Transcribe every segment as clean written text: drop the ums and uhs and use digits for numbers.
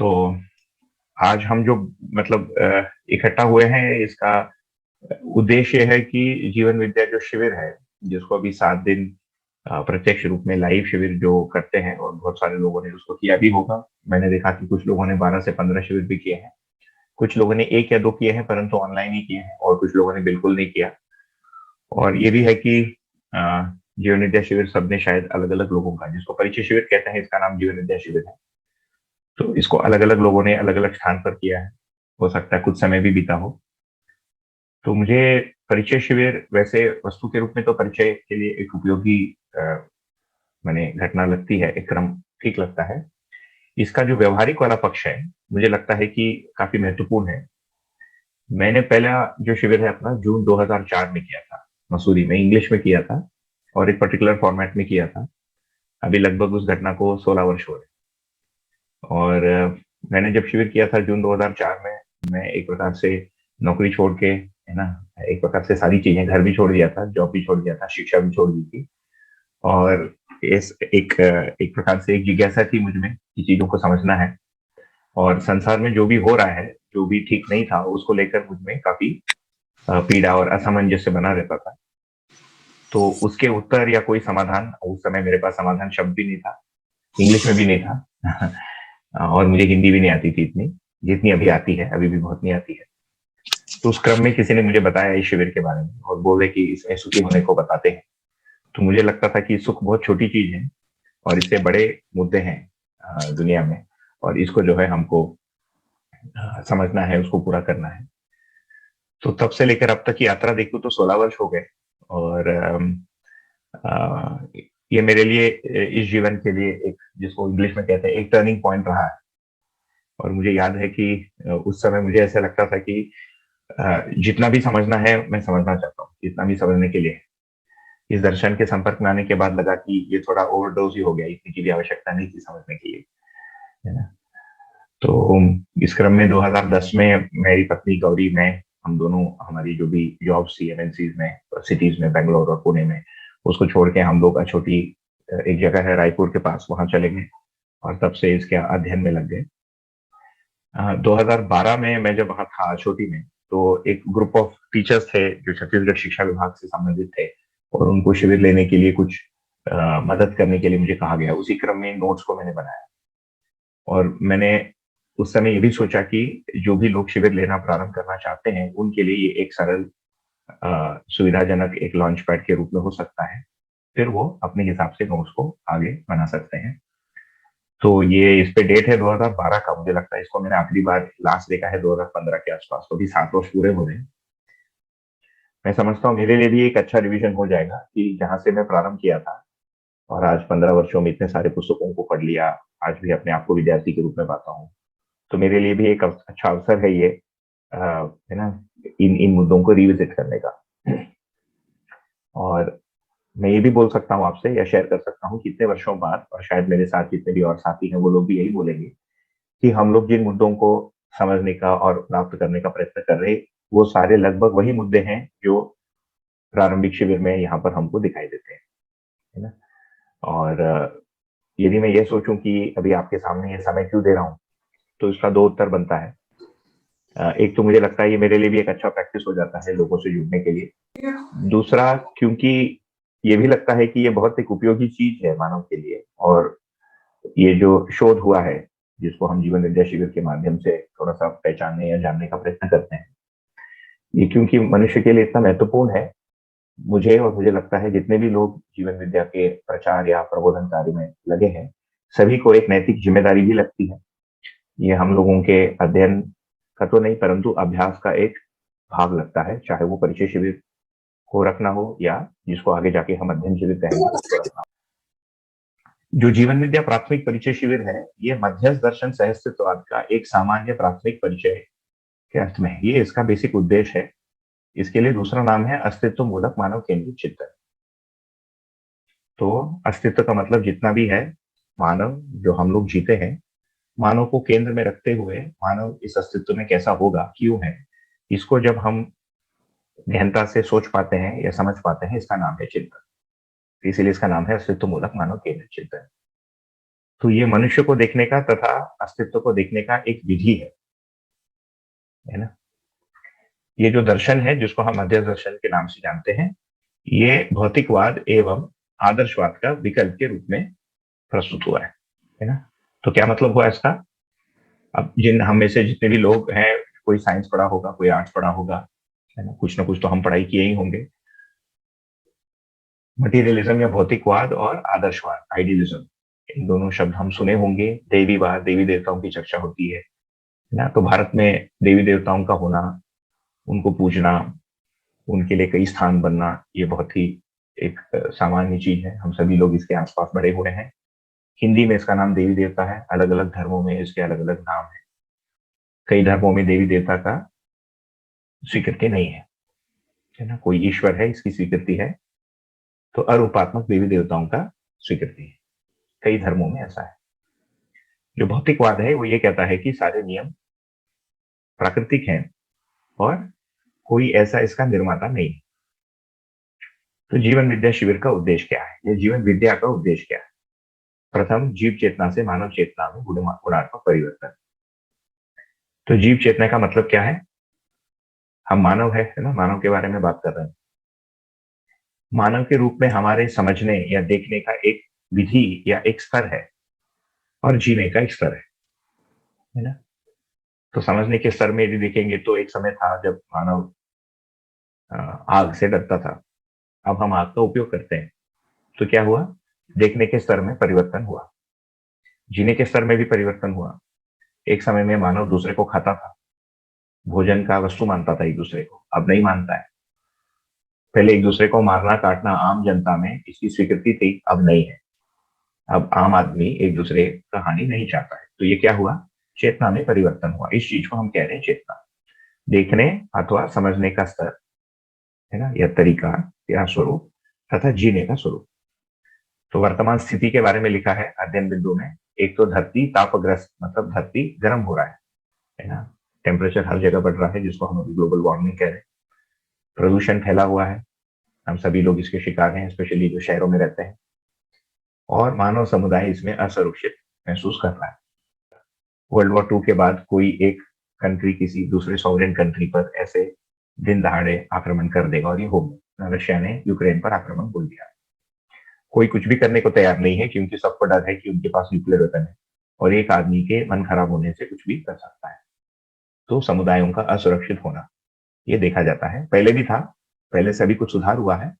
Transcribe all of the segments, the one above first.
तो आज हम जो मतलब इकट्ठा हुए हैं, इसका उद्देश्य है कि जीवन विद्या जो शिविर है, जिसको अभी 7 दिन प्रत्यक्ष रूप में लाइव शिविर जो करते हैं, और बहुत सारे लोगों ने उसको किया भी होगा। मैंने देखा कि कुछ लोगों ने 12 से 15 शिविर भी किए हैं, कुछ लोगों ने 1 या 2 किए हैं, परंतु ऑनलाइन ही किए हैं, और कुछ लोगों ने बिल्कुल नहीं किया। और ये भी है कि अ, जीवन विद्या शिविर सबने शायद अलग-अलग लोगों का, जिसको परिचय शिविर कहते हैं, इसका नाम जीवन विद्या शिविर है। तो इसको अलग-अलग लोगों ने अलग-अलग स्थान पर किया है। हो सकता है कुछ समय भी बीता हो। तो मुझे परिचय शिविर वैसे वस्तु के रूप में तो परिचय के लिए एक उपयोगी माने घटना लगती है, एक क्रम ठीक लगता है। इसका जो व्यवहारिक वाला पक्ष है, मुझे लगता है कि काफ़ी महत्वपूर्ण है। मैंने पहला जो शिविर है अपना जून 2004 में किया था, मसूरी में, इंग्लिश में किया था, और एक पर्टिकुलर फॉर्मेट में किया था। अभी लगभग उस घटना को 16 वर्ष हो रहे हैं। और मैंने जब शिविर किया था जून 2004 में, मैं एक प्रकार से नौकरी छोड़ के, है ना, एक प्रकार से सारी चीजें, घर भी छोड़ दिया था, जॉब भी छोड़ दिया था, शिक्षा भी छोड़ दी थी। और इस एक प्रकार से एक जिज्ञासा थी मुझ में कि चीजों को समझना है, और संसार में जो भी हो रहा है, जो भी ठीक नहीं था, उसको लेकर मुझ में काफी पीड़ा और असमंजस्य बना रहता था। तो उसके उत्तर या कोई समाधान, उस समय मेरे पास समाधान शब्द भी नहीं था, इंग्लिश में भी नहीं था और मुझे हिंदी भी नहीं आती थी इतनी, जितनी अभी आती है, अभी भी बहुत नहीं आती है। तो उस क्रम में किसी ने मुझे बताया इस शिविर के बारे में, और बोले कि इसमें सुखी होने को बताते हैं। तो मुझे लगता था कि सुख बहुत छोटी चीज है, और इससे बड़े मुद्दे हैं दुनिया में, और इसको जो है हमको समझना है, उसको पूरा करना है। तो तब से लेकर अब तक की यात्रा देखूं तो 16 वर्ष हो गए, और ये मेरे लिए इस जीवन के लिए एक, जिसको इंग्लिश में कहते हैं, एक टर्निंग पॉइंट रहा है। और मुझे याद है कि उस समय मुझे ऐसा लगता था कि जितना भी समझना है मैं समझना चाहता हूँ, जितना भी समझने के लिए। इस दर्शन के संपर्क में आने के बाद लगा कि ये थोड़ा ओवरडोज ही हो गया, इतनी की भी आवश्यकता नहीं थी समझने के लिए, है ना। तो इस क्रम में 2010 में मेरी पत्नी गौरी, मैं, हम दोनों, हमारी जो भी जॉब्स थी एमएनसीज में, सिटीज में, बैंगलोर और पुणे में, उसको छोड़ के हम लोग छोटी एक जगह है रायपुर के पास, वहां चले गए, और तब से इसके अध्ययन में लग गए। 2012 में मैं जब वहां था छोटी में, तो एक ग्रुप ऑफ टीचर्स थे जो छत्तीसगढ़ शिक्षा विभाग से संबंधित थे, और उनको शिविर लेने के लिए कुछ मदद करने के लिए मुझे कहा गया। उसी क्रम में नोट्स को मैंने बनाया, और मैंने उस समय ये भी सोचा कि जो भी लोग शिविर लेना प्रारंभ करना चाहते हैं, उनके लिए ये एक सरल सुविधाजनक एक लॉन्च पैड के रूप में हो सकता है। फिर वो अपने हिसाब से नोट्स को आगे बना सकते हैं। तो ये इस पे डेट है 2012 का, मुझे लगता है इसको मैंने आखिरी बार लास्ट देखा है 2015 के आसपास, तो भी 7 वर्ष पूरे हो रहे हैं। मैं समझता हूँ मेरे लिए भी एक अच्छा रिवीजन हो जाएगा कि जहां से मैं प्रारंभ किया था, और आज 15 वर्षों में इतने सारे पुस्तकों को पढ़ लिया, आज भी अपने आप को विद्यार्थी के रूप में पाता हूँ। तो मेरे लिए भी एक अच्छा अवसर है ये, है ना, इन इन मुद्दों को रिविजिट करने का। और मैं ये भी बोल सकता हूँ आपसे, या शेयर कर सकता हूँ कि इतने वर्षों बाद, और शायद मेरे साथ जितने भी और साथी हैं वो लोग भी यही बोलेंगे, कि हम लोग जिन मुद्दों को समझने का और प्राप्त करने का प्रयत्न कर रहे, वो सारे लगभग वही मुद्दे हैं जो प्रारंभिक शिविर में यहाँ पर हमको दिखाई देते हैं, है ना। और यदि मैं ये सोचूं कि अभी आपके सामने ये समय क्यों दे रहा हूँ, तो इसका 2 उत्तर बनता है। एक तो मुझे लगता है ये मेरे लिए भी एक अच्छा प्रैक्टिस हो जाता है लोगों से जुड़ने के लिए। दूसरा, क्योंकि ये भी लगता है कि ये बहुत एक उपयोगी चीज है मानव के लिए, और ये जो शोध हुआ है, जिसको हम जीवन विद्या शिविर के माध्यम से थोड़ा सा पहचानने या जानने का प्रयत्न करते हैं, ये क्योंकि मनुष्य के लिए इतना महत्वपूर्ण है, मुझे लगता है जितने भी लोग जीवन विद्या के प्रचार या प्रबोधन कार्य में लगे हैं, सभी को एक नैतिक जिम्मेदारी भी लगती है। ये हम लोगों के अध्ययन का तो नहीं, परंतु अभ्यास का एक भाग लगता है, चाहे वो परिचय शिविर को रखना हो, या जिसको आगे जाके हम अध्ययन शिविर कहेंगे उसको रखना हो। जो जीवन विद्या प्राथमिक परिचय शिविर है, ये मध्यस्थ दर्शन सहस्तित्ववाद का एक सामान्य प्राथमिक परिचय के अर्थ में है। ये इसका बेसिक उद्देश्य है। इसके लिए दूसरा नाम है अस्तित्व मूलक मानव केंद्रित चिंतन। तो अस्तित्व का मतलब जितना भी है, मानव जो हम लोग जीते हैं, मानव को केंद्र में रखते हुए मानव इस अस्तित्व में कैसा होगा, क्यों है, इसको जब हम गहनता से सोच पाते हैं या समझ पाते हैं, इसका नाम है चिंतन। इसीलिए इसका नाम है अस्तित्व मूलक मानव केंद्रित चिंतन। तो ये मनुष्य को देखने का तथा अस्तित्व को देखने का एक विधि है ना? ये जो दर्शन है जिसको हम अध्यय दर्शन के नाम से जानते हैं, ये भौतिकवाद एवं आदर्शवाद का विकल्प के रूप में प्रस्तुत हुआ है ना? तो क्या मतलब हुआ इसका? अब जिन हम में से जितने भी लोग हैं, कोई साइंस पढ़ा होगा, कोई आर्ट्स पढ़ा होगा, है ना कुछ तो हम पढ़ाई किए ही होंगे। मटीरियलिज्म या भौतिकवाद और आदर्शवाद, आइडियलिज्म, इन दोनों शब्द हम सुने होंगे। देवीवाद, देवी देवताओं की चर्चा होती है ना? तो भारत में देवी देवताओं का होना, उनको पूजना, उनके लिए कई स्थान बनना, ये बहुत ही एक सामान्य चीज है। हम सभी लोग इसके आसपास बड़े हुए हैं। हिंदी में इसका नाम देवी देवता है, अलग अलग धर्मों में इसके अलग अलग नाम है। कई धर्मों में देवी देवता का स्वीकृति नहीं है ना? कोई ईश्वर है इसकी स्वीकृति है, तो अरूपात्मक देवी देवताओं का स्वीकृति है। कई धर्मों में ऐसा है। जो भौतिकवाद है वो ये कहता है कि सारे नियम प्राकृतिक हैं और कोई ऐसा इसका निर्माता नहीं है। तो जीवन विद्या शिविर का उद्देश्य क्या है? ये जीवन विद्या का उद्देश्य क्या है? प्रथम, जीव चेतना से मानव चेतना में गुणात्मक परिवर्तन। तो जीव चेतना का मतलब क्या है? हम मानव है ना? मानव के बारे में बात कर रहे हैं। मानव के रूप में हमारे समझने या देखने का एक विधि या एक स्तर है, और जीने का एक स्तर है ना? तो समझने के स्तर में यदि देखेंगे तो एक समय था जब मानव आग से डरता था। अब हम आग का उपयोग करते हैं, तो क्या हुआ? देखने के स्तर में परिवर्तन हुआ, जीने के स्तर में भी परिवर्तन हुआ। एक समय में मानव दूसरे को खाता था, भोजन का वस्तु मानता था एक दूसरे को, अब नहीं मानता है। पहले एक दूसरे को मारना काटना आम जनता में इसकी स्वीकृति थी, अब नहीं है। अब आम आदमी एक दूसरे का हानि नहीं चाहता है। तो ये क्या हुआ? चेतना में परिवर्तन हुआ। इस चीज को हम कह रहे हैं चेतना। देखने अथवा समझने का स्तर है ना, या तरीका या स्वरूप, तथा जीने का स्वरूप। तो वर्तमान स्थिति के बारे में लिखा है अध्ययन बिंदु में। एक तो धरती तापग्रस्त, मतलब धरती गर्म हो रहा है ना? टेम्परेचर हर जगह बढ़ रहा है, जिसको हम अभी ग्लोबल वार्मिंग कह रहे हैं। प्रदूषण फैला हुआ है, हम सभी लोग इसके शिकार हैं, स्पेशली जो शहरों में रहते हैं। और मानव समुदाय इसमें असुरक्षित महसूस कर रहा है। वर्ल्ड वॉर 2 के बाद कोई एक कंट्री किसी दूसरे सॉवरेन कंट्री पर ऐसे दिन दहाड़े आक्रमण कर देगा, और ये हो गया। रशिया ने यूक्रेन पर आक्रमण बोल दिया। कोई कुछ भी करने को तैयार नहीं है, क्योंकि सबको डर है कि उनके पास न्यूक्लियर वेपन है, और एक आदमी के मन खराब होने से कुछ भी कर सकता है। तो समुदायों का असुरक्षित होना ये देखा जाता है, पहले भी था, पहले से अभी कुछ सुधार हुआ है।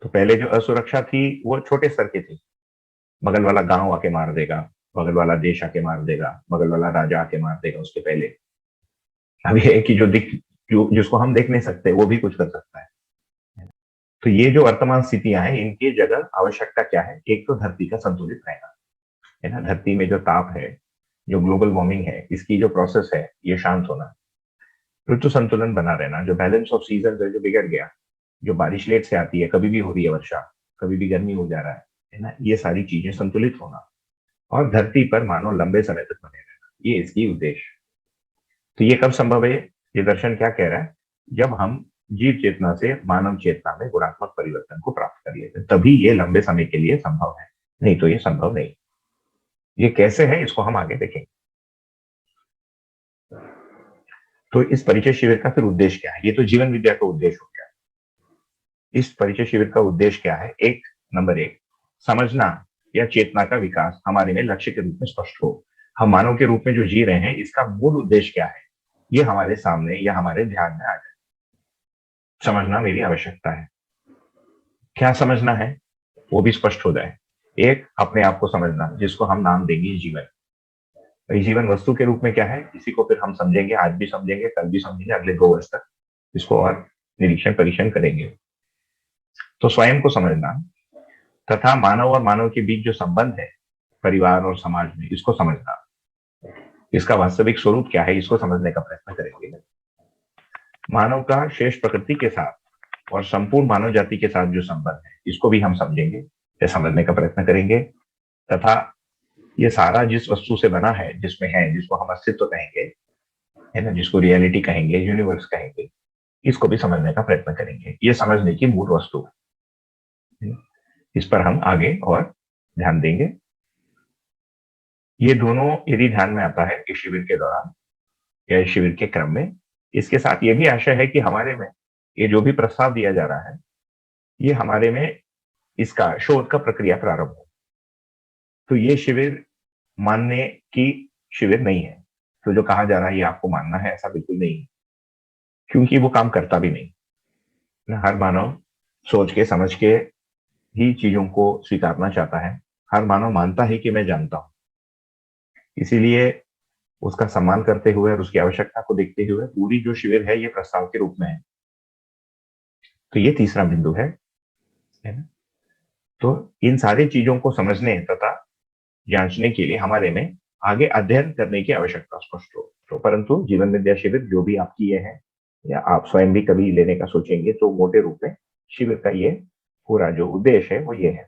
तो पहले जो असुरक्षा थी वो छोटे स्तर की थी। बगल वाला गांव आके मार देगा, बगल वाला देश आके मार देगा, बगल वाला राजा आके मार देगा उसके पहले। अब ये है कि जिसको हम देख नहीं सकते वो भी कुछ कर सकता है। तो ये जो वर्तमान स्थितियां हैं, इनकी जगह आवश्यकता क्या है? एक तो धरती का संतुलित रहना है ना? धरती में जो ताप है, जो ग्लोबल वार्मिंग है, इसकी जो प्रोसेस है, ये शांत होना। ऋतु संतुलन बना रहना, जो बैलेंस ऑफ सीजन है जो बिगड़ गया, जो बारिश लेट से आती है, कभी भी हो रही है वर्षा, कभी भी गर्मी हो जा रहा है ना? ये सारी चीजें संतुलित होना, और धरती पर मानव लंबे समय तक बने रहना, ये इसकी उद्देश्य। तो ये कब संभव है? ये दर्शन क्या कह रहा है? जब हम जीव चेतना से मानव चेतना में गुणात्मक परिवर्तन को प्राप्त कर लेते हैं, तभी ये लंबे समय के लिए संभव है, नहीं तो ये संभव नहीं। ये कैसे है इसको हम आगे देखेंगे। तो इस परिचय शिविर का फिर उद्देश्य क्या है? ये तो जीवन विद्या का उद्देश्य हो गया। इस परिचय शिविर का उद्देश्य क्या है? नंबर एक, समझना या चेतना का विकास हमारे में लक्ष्य के रूप में स्पष्ट हो। हम मानव के रूप में जो जी रहे हैं, इसका मूल उद्देश्य क्या है, ये हमारे सामने या हमारे ध्यान में आ जाए। समझना मेरी आवश्यकता है। क्या समझना है वो भी स्पष्ट हो जाए। एक, अपने आप को समझना, जिसको हम नाम देंगे जीवन। ये जीवन वस्तु के रूप में क्या है, इसी को फिर हम समझेंगे, आज भी समझेंगे, कल भी समझेंगे, अगले 2 वर्ष तक इसको और निरीक्षण परीक्षण करेंगे। तो स्वयं को समझना, तथा मानव और मानव के बीच जो संबंध है परिवार और समाज में, इसको समझना, इसका वास्तविक स्वरूप क्या है, इसको समझने का प्रयत्न करेंगे। मानव का शेष प्रकृति के साथ और संपूर्ण मानव जाति के साथ जो संबंध है, इसको भी हम समझेंगे या समझने का प्रयत्न करेंगे। तथा ये सारा जिस वस्तु से बना है, जिसमें है, जिसको हम अस्तित्व कहेंगे, है ना, जिसको रियलिटी कहेंगे, यूनिवर्स कहेंगे, इसको भी समझने का प्रयत्न करेंगे। ये समझने की मूल वस्तु है। इस पर हम आगे और ध्यान देंगे। ये दोनों यदि ध्यान में आता है इस शिविर के दौरान या इस शिविर के क्रम में, इसके साथ ये भी आशा है कि हमारे में ये जो भी प्रस्ताव दिया जा रहा है, ये हमारे में इसका शोध का प्रक्रिया प्रारंभ हो। तो ये शिविर मानने की शिविर नहीं है। तो जो कहा जा रहा है ये आपको मानना है, ऐसा बिल्कुल नहीं है, क्योंकि वो काम करता भी नहीं। ना, हर मानव सोच के समझ के ही चीजों को स्वीकारना चाहता है। हर मानव मानता है कि मैं जानता हूं। इसीलिए उसका सम्मान करते हुए और उसकी आवश्यकता को देखते हुए पूरी जो शिविर है ये प्रस्ताव के रूप में है। तो ये तीसरा बिंदु है ना। तो इन सारी चीजों को समझने तथा जांचने के लिए हमारे में आगे अध्ययन करने की आवश्यकता स्पष्ट हो। तो परंतु जीवन विद्या शिविर जो भी आप किए हैं या आप स्वयं भी कभी लेने का सोचेंगे, तो मोटे रूप में शिविर का ये पूरा जो उद्देश्य है वो ये है।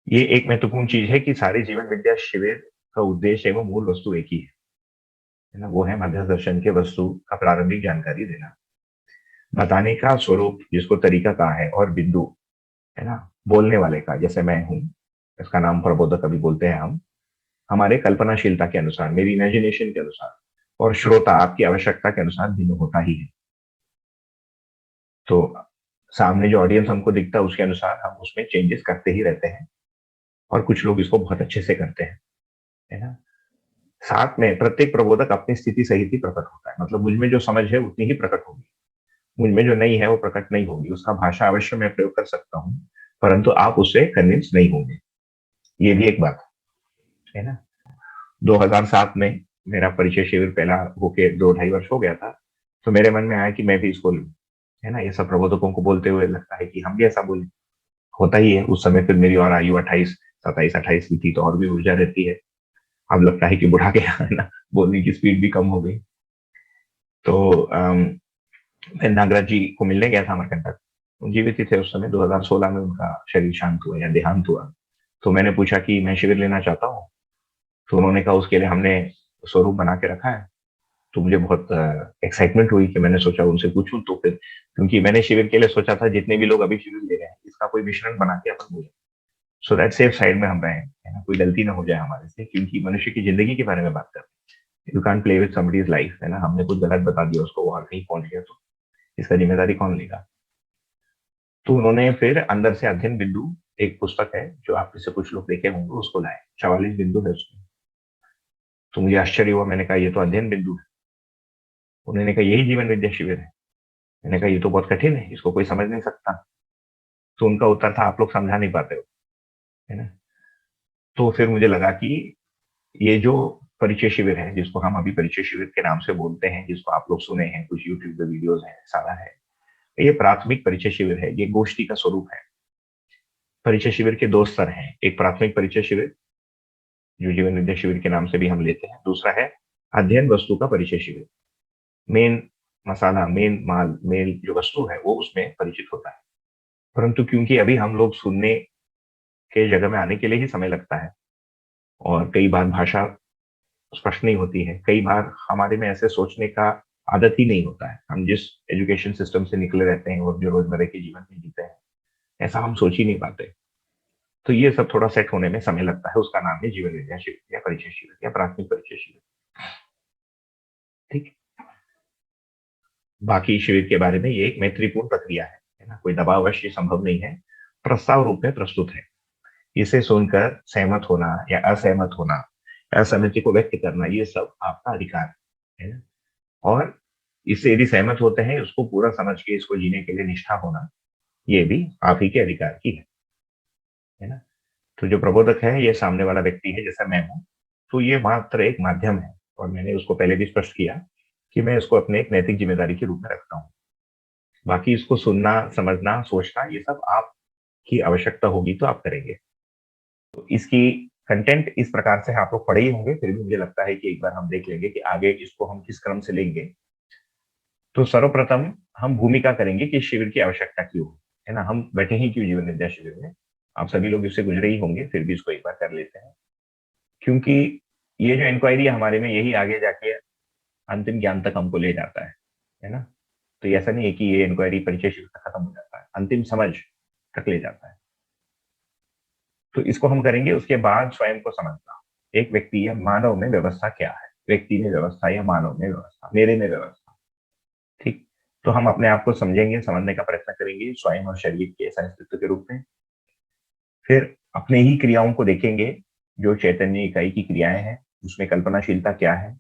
ये एक महत्वपूर्ण चीज है कि सारे जीवन विद्या शिविर का उद्देश्य एवं मूल वस्तु एक ही है ना। वो है मध्य दर्शन के वस्तु का प्रारंभिक जानकारी देना, बताने का स्वरूप जिसको तरीका कहा है, और बिंदु है ना बोलने वाले का, जैसे मैं हूं, इसका नाम प्रबोधक अभी बोलते हैं हम, हमारे कल्पनाशीलता के अनुसार, मेरी इमेजिनेशन के अनुसार, और श्रोता आपकी आवश्यकता के अनुसार भिन्न होता ही है। तो सामने जो ऑडियंस हमको दिखता है उसके अनुसार हम उसमें चेंजेस करते ही रहते हैं, और कुछ लोग इसको बहुत अच्छे से करते हैं, है ना। साथ में प्रत्येक प्रबोधक अपनी स्थिति सहित ही प्रकट होता है। मतलब मुझ में जो समझ है उतनी ही प्रकट होगी, मुझ में जो नहीं है वो प्रकट नहीं होगी। उसका भाषा अवश्य मैं प्रयोग कर सकता हूँ, परंतु आप उससे कन्विंस नहीं होंगे। ये भी एक बात है ना। 2007 में मेरा परिचय शिविर पहला होके 2 ढाई वर्ष हो गया था। तो मेरे मन में आया कि मैं भी इसको लूं, है ना। ये सब प्रबोधकों को बोलते हुए लगता है कि हम भी ऐसा बोले, होता ही है। उस समय फिर मेरी और आयु 28, 27, 28 की थी, तो और भी ऊर्जा रहती है। अब लगता है कि बुढ़ा गया, है ना, बोलने की स्पीड भी कम हो गई। तो मैं नागराज जी को मिलने गया था, अमरकंटक। जीवित ही थे उस समय, 2016 में उनका शरीर शांत हुआ या देहांत हुआ। तो मैंने पूछा कि मैं शिविर लेना चाहता हूँ। तो उन्होंने कहा उसके लिए हमने स्वरूप बना के रखा है। तो मुझे बहुत एक्साइटमेंट हुई कि मैंने सोचा उनसे पूछूं। तो फिर क्योंकि मैंने शिविर के लिए सोचा था जितने भी लोग अभी शिविर ले रहे हैं इसका कोई मिश्रण बना के अपन बोले, सो दैट सेफ साइड में हम रहें, है ना, कोई गलती ना हो जाए हमारे से, क्योंकि मनुष्य की जिंदगी के बारे में बात कर रहे हैं। You can play with somebody's life, है ना। हमने कुछ गलत बता दिया उसको, वो कहीं पहुंच गया तो इसका जिम्मेदारी कौन लेगा। तो उन्होंने फिर अंदर से अध्ययन बिंदु, एक पुस्तक है जो आप में से कुछ लोग देखे होंगे, उसको लाए। 44 बिंदु है उसमें। तो मुझे आश्चर्य हुआ, मैंने कहा ये तो अध्ययन बिंदु है। उन्होंने कहा यही जीवन विद्या शिविर है। मैंने कहा ये तो बहुत कठिन है, इसको कोई समझ नहीं सकता। तो उनका उत्तर था आप लोग समझा नहीं पाते हो, है ना। तो फिर मुझे लगा कि ये जो परिचय शिविर है, जिसको हम अभी परिचय शिविर के नाम से बोलते हैं, जिसको आप लोग सुने हैं, कुछ यूट्यूब पे वीडियोस हैं, सारा है, ये प्राथमिक परिचय शिविर है। ये गोष्ठी का स्वरूप है। परिचय शिविर के 2 स्तर हैं। एक प्राथमिक परिचय शिविर जो जीवन विद्या शिविर के नाम से भी हम लेते हैं, दूसरा है अध्ययन वस्तु का परिचय शिविर। मेन मसाला, मेन माल, मेन जो वस्तु है वो उसमें परिचित होता है। परंतु क्योंकि अभी हम लोग सुनने के जगह में आने के लिए ही समय लगता है, और कई बार भाषा स्पष्ट नहीं होती है, कई बार हमारे में ऐसे सोचने का आदत ही नहीं होता है। हम जिस एजुकेशन सिस्टम से निकले रहते हैं और जो रोजमर्रा के जीवन में जीते हैं, ऐसा हम सोच ही नहीं पाते। तो ये सब थोड़ा सेट होने में समय लगता है। उसका नाम है जीवन विद्या शिविर या परिचय शिविर या प्राथमिक परिचय शिविर। ठीक। बाकी शिविर के बारे में ये एक मैत्रीपूर्ण प्रक्रिया है ना। कोई दबावश ये संभव नहीं है, प्रस्ताव रूप में प्रस्तुत है। इसे सुनकर सहमत होना या असहमत होना, असहमति को व्यक्त करना, ये सब आपका अधिकार है ना। और इससे यदि सहमत होते हैं, उसको पूरा समझ के इसको जीने के लिए निष्ठा होना, ये भी आप ही के अधिकार की है ना। तो जो प्रबोधक है ये सामने वाला व्यक्ति है, जैसा मैं हूं। तो ये मात्र एक माध्यम है, और मैंने उसको पहले भी स्पष्ट किया कि मैं इसको अपने एक नैतिक जिम्मेदारी के रूप में रखता हूँ। बाकी इसको सुनना, समझना, सोचना, ये सब आपकी आवश्यकता होगी तो आप करेंगे। तो इसकी कंटेंट इस प्रकार से आप लोग पढ़े ही होंगे, फिर भी मुझे लगता है कि एक बार हम देख लेंगे कि आगे इसको हम किस क्रम से लेंगे। तो सर्वप्रथम हम भूमिका करेंगे कि शिविर की आवश्यकता क्यों है ना। हम बैठे ही क्यों जीवन विद्या शिविर में, आप सभी लोग इससे गुजरे ही होंगे, फिर भी इसको एक बार कर लेते हैं। क्योंकि ये जो इंक्वायरी है हमारे में, यही आगे जाके अंतिम ज्ञान तक हमको ले जाता है ना। तो ऐसा नहीं है कि ये इंक्वायरी परिचय शिविर तक खत्म हो जाता है, अंतिम समझ तक ले जाता है। तो इसको हम करेंगे, उसके बाद स्वयं को समझना, एक व्यक्ति या मानव में व्यवस्था क्या है, व्यक्ति में व्यवस्था या मानव में व्यवस्था, मेरे में व्यवस्था। ठीक, तो हम अपने आप को समझेंगे, समझने का प्रयत्न करेंगे स्वयं और शरीर के ऐसा अस्तित्व के रूप में। फिर अपने ही क्रियाओं को देखेंगे, जो चैतन्य इकाई की क्रियाएं हैं, उसमें कल्पनाशीलता क्या है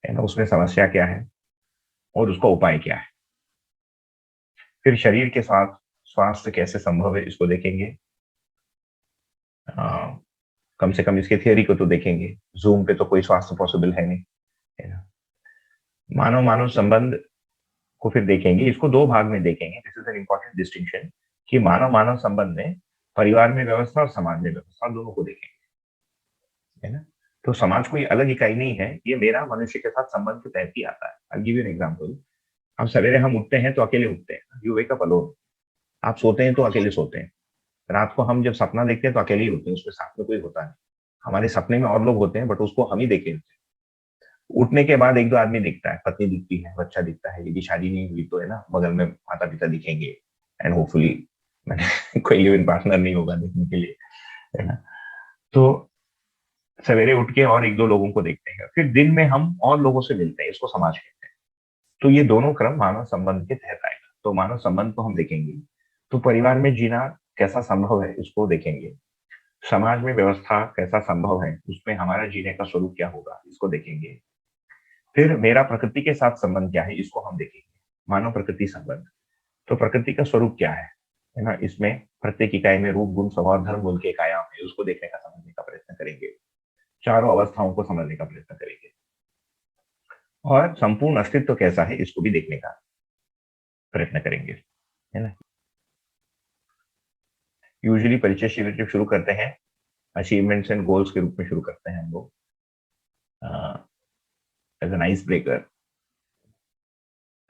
ना, उसमें समस्या क्या है और उसका उपाय क्या है। फिर शरीर के साथ स्वास्थ्य कैसे संभव है, इसको देखेंगे। कम से कम इसके थियोरी को तो देखेंगे, जूम पे तो कोई स्वास्थ्य पॉसिबल है नहीं, है ना। मानव मानव संबंध को फिर देखेंगे, इसको दो भाग में देखेंगे, this is an important distinction, कि मानव मानव संबंध में परिवार में व्यवस्था और समाज में व्यवस्था दोनों को देखेंगे, है ना। तो समाज कोई अलग इकाई नहीं है, ये मेरा मनुष्य के साथ संबंध के तहत ही आता है। I give you an example. हम सवेरे हम उठते हैं तो अकेले उठते हैं, यू वेक अप अलोन। आप सोते हैं तो अकेले सोते हैं। रात को हम जब सपना देखते हैं तो अकेले ही होते हैं, उसमें साथ में कोई होता नहीं। हमारे सपने में और लोग होते हैं, बट उसको हम ही देखे। उठने के बाद एक दो आदमी दिखता है, पत्नी दिखती है, बच्चा दिखता है, यदि शादी नहीं हुई तो, है ना, बगल में माता पिता दिखेंगे, एंड होपफुली मैंने कोई लिव इन पार्टनर नहीं होगा देखने के लिए, है ना। तो सवेरे उठ के और एक दो लोगों को देखते हैं, फिर दिन में हम और लोगों से मिलते हैं, इसको समाज कहते हैं। तो ये दोनों क्रम मानव संबंध के तहत आएगा। तो मानव संबंध को हम देखेंगे, तो परिवार में जीना कैसा संभव है इसको देखेंगे, समाज में व्यवस्था कैसा संभव है, उसमें हमारा जीने का स्वरूप क्या होगा, इसको देखेंगे। फिर मेरा प्रकृति के साथ संबंध क्या है, इसको हम देखेंगे, मानव प्रकृति संबंध। तो प्रकृति का स्वरूप क्या है ना, इसमें प्रत्येक इकाई में रूप गुण स्वभाव धर्म बोल के एक आयाम है, उसको देखने का समझने का प्रयत्न करेंगे। चारों अवस्थाओं को समझने का प्रयत्न करेंगे, और संपूर्ण अस्तित्व कैसा है इसको भी देखने का प्रयत्न करेंगे, है ना। यूजुअली परिचय शिविर जब शुरू करते हैं, अचीवमेंट्स एंड गोल्स के रूप में शुरू करते हैं हम लोग, एज एन आइस ब्रेकर।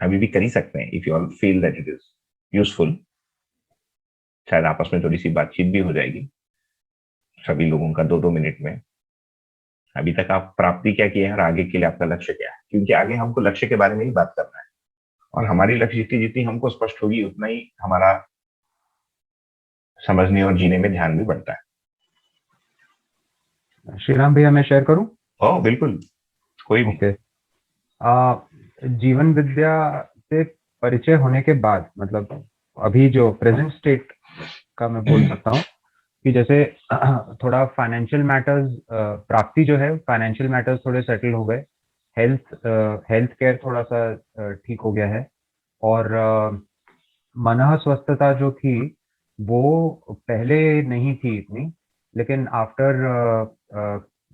अभी भी कर ही सकते हैं, if you all feel that it is useful. शायद आपस में थोड़ी सी बातचीत भी हो जाएगी सभी लोगों का, 2-2 मिनट में। अभी तक आप प्राप्ति क्या किए हैं और आगे के लिए आपका लक्ष्य क्या है, क्योंकि आगे हमको लक्ष्य के बारे में ही बात करना है, और हमारी लक्ष्य जितनी जितनी हमको स्पष्ट होगी, उतना ही हमारा समझने और जीने में ध्यान भी बढ़ता है। श्रीराम भैया, मैं शेयर करूं? ओ बिल्कुल, कोई भी। ओके। जीवन विद्या से परिचय होने के बाद, मतलब अभी जो प्रेजेंट स्टेट का मैं बोल सकता हूँ कि जैसे थोड़ा फाइनेंशियल मैटर्स, प्राप्ति जो है, फाइनेंशियल मैटर्स थोड़े सेटल हो गए, हेल्थ केयर थोड़ा सा ठीक हो गया है, और मनः स्वस्थता जो थी वो पहले नहीं थी इतनी, लेकिन after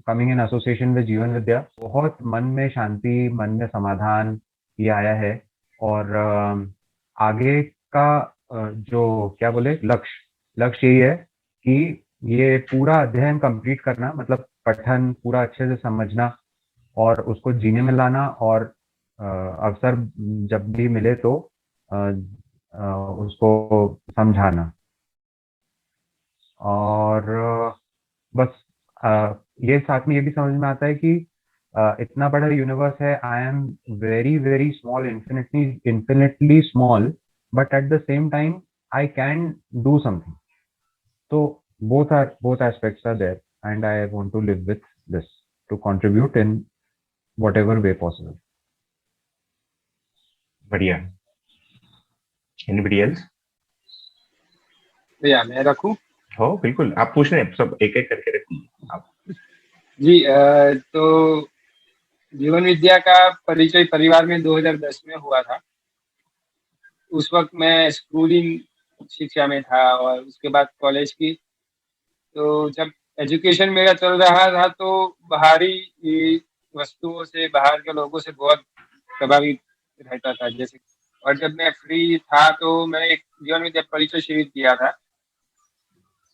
coming in association with जीवन विद्या बहुत मन में शांति, मन में समाधान ये आया है। और आगे का जो क्या बोले लक्ष्य यही है कि ये पूरा अध्ययन कंप्लीट करना, मतलब पठन पूरा अच्छे से समझना और उसको जीने में लाना, और अवसर जब भी मिले तो उसको समझाना। और बस ये साथ में ये भी समझ में आता है कि इतना बड़ा यूनिवर्स है, I am very very small, infinitely small, but at the same time I can do something. तो both aspects are there, and I want to live with this to contribute in whatever way possible. बढ़िया। Anybody else? भैया मैं रखूं? हो बिल्कुल, आप पूछ रहे हैं, सब एक एक करके रखिए आप। जी, तो जीवन विद्या का परिचय परिवार में 2010 में हुआ था। उस वक्त मैं स्कूलिंग शिक्षा में था और उसके बाद कॉलेज की। तो जब एजुकेशन मेरा चल रहा था तो बाहरी वस्तुओं से, बाहर के लोगों से बहुत प्रभावित रहता था जैसे। और जब मैं फ्री था तो मैंने एक जीवन विद्या परिचय शिविर किया था।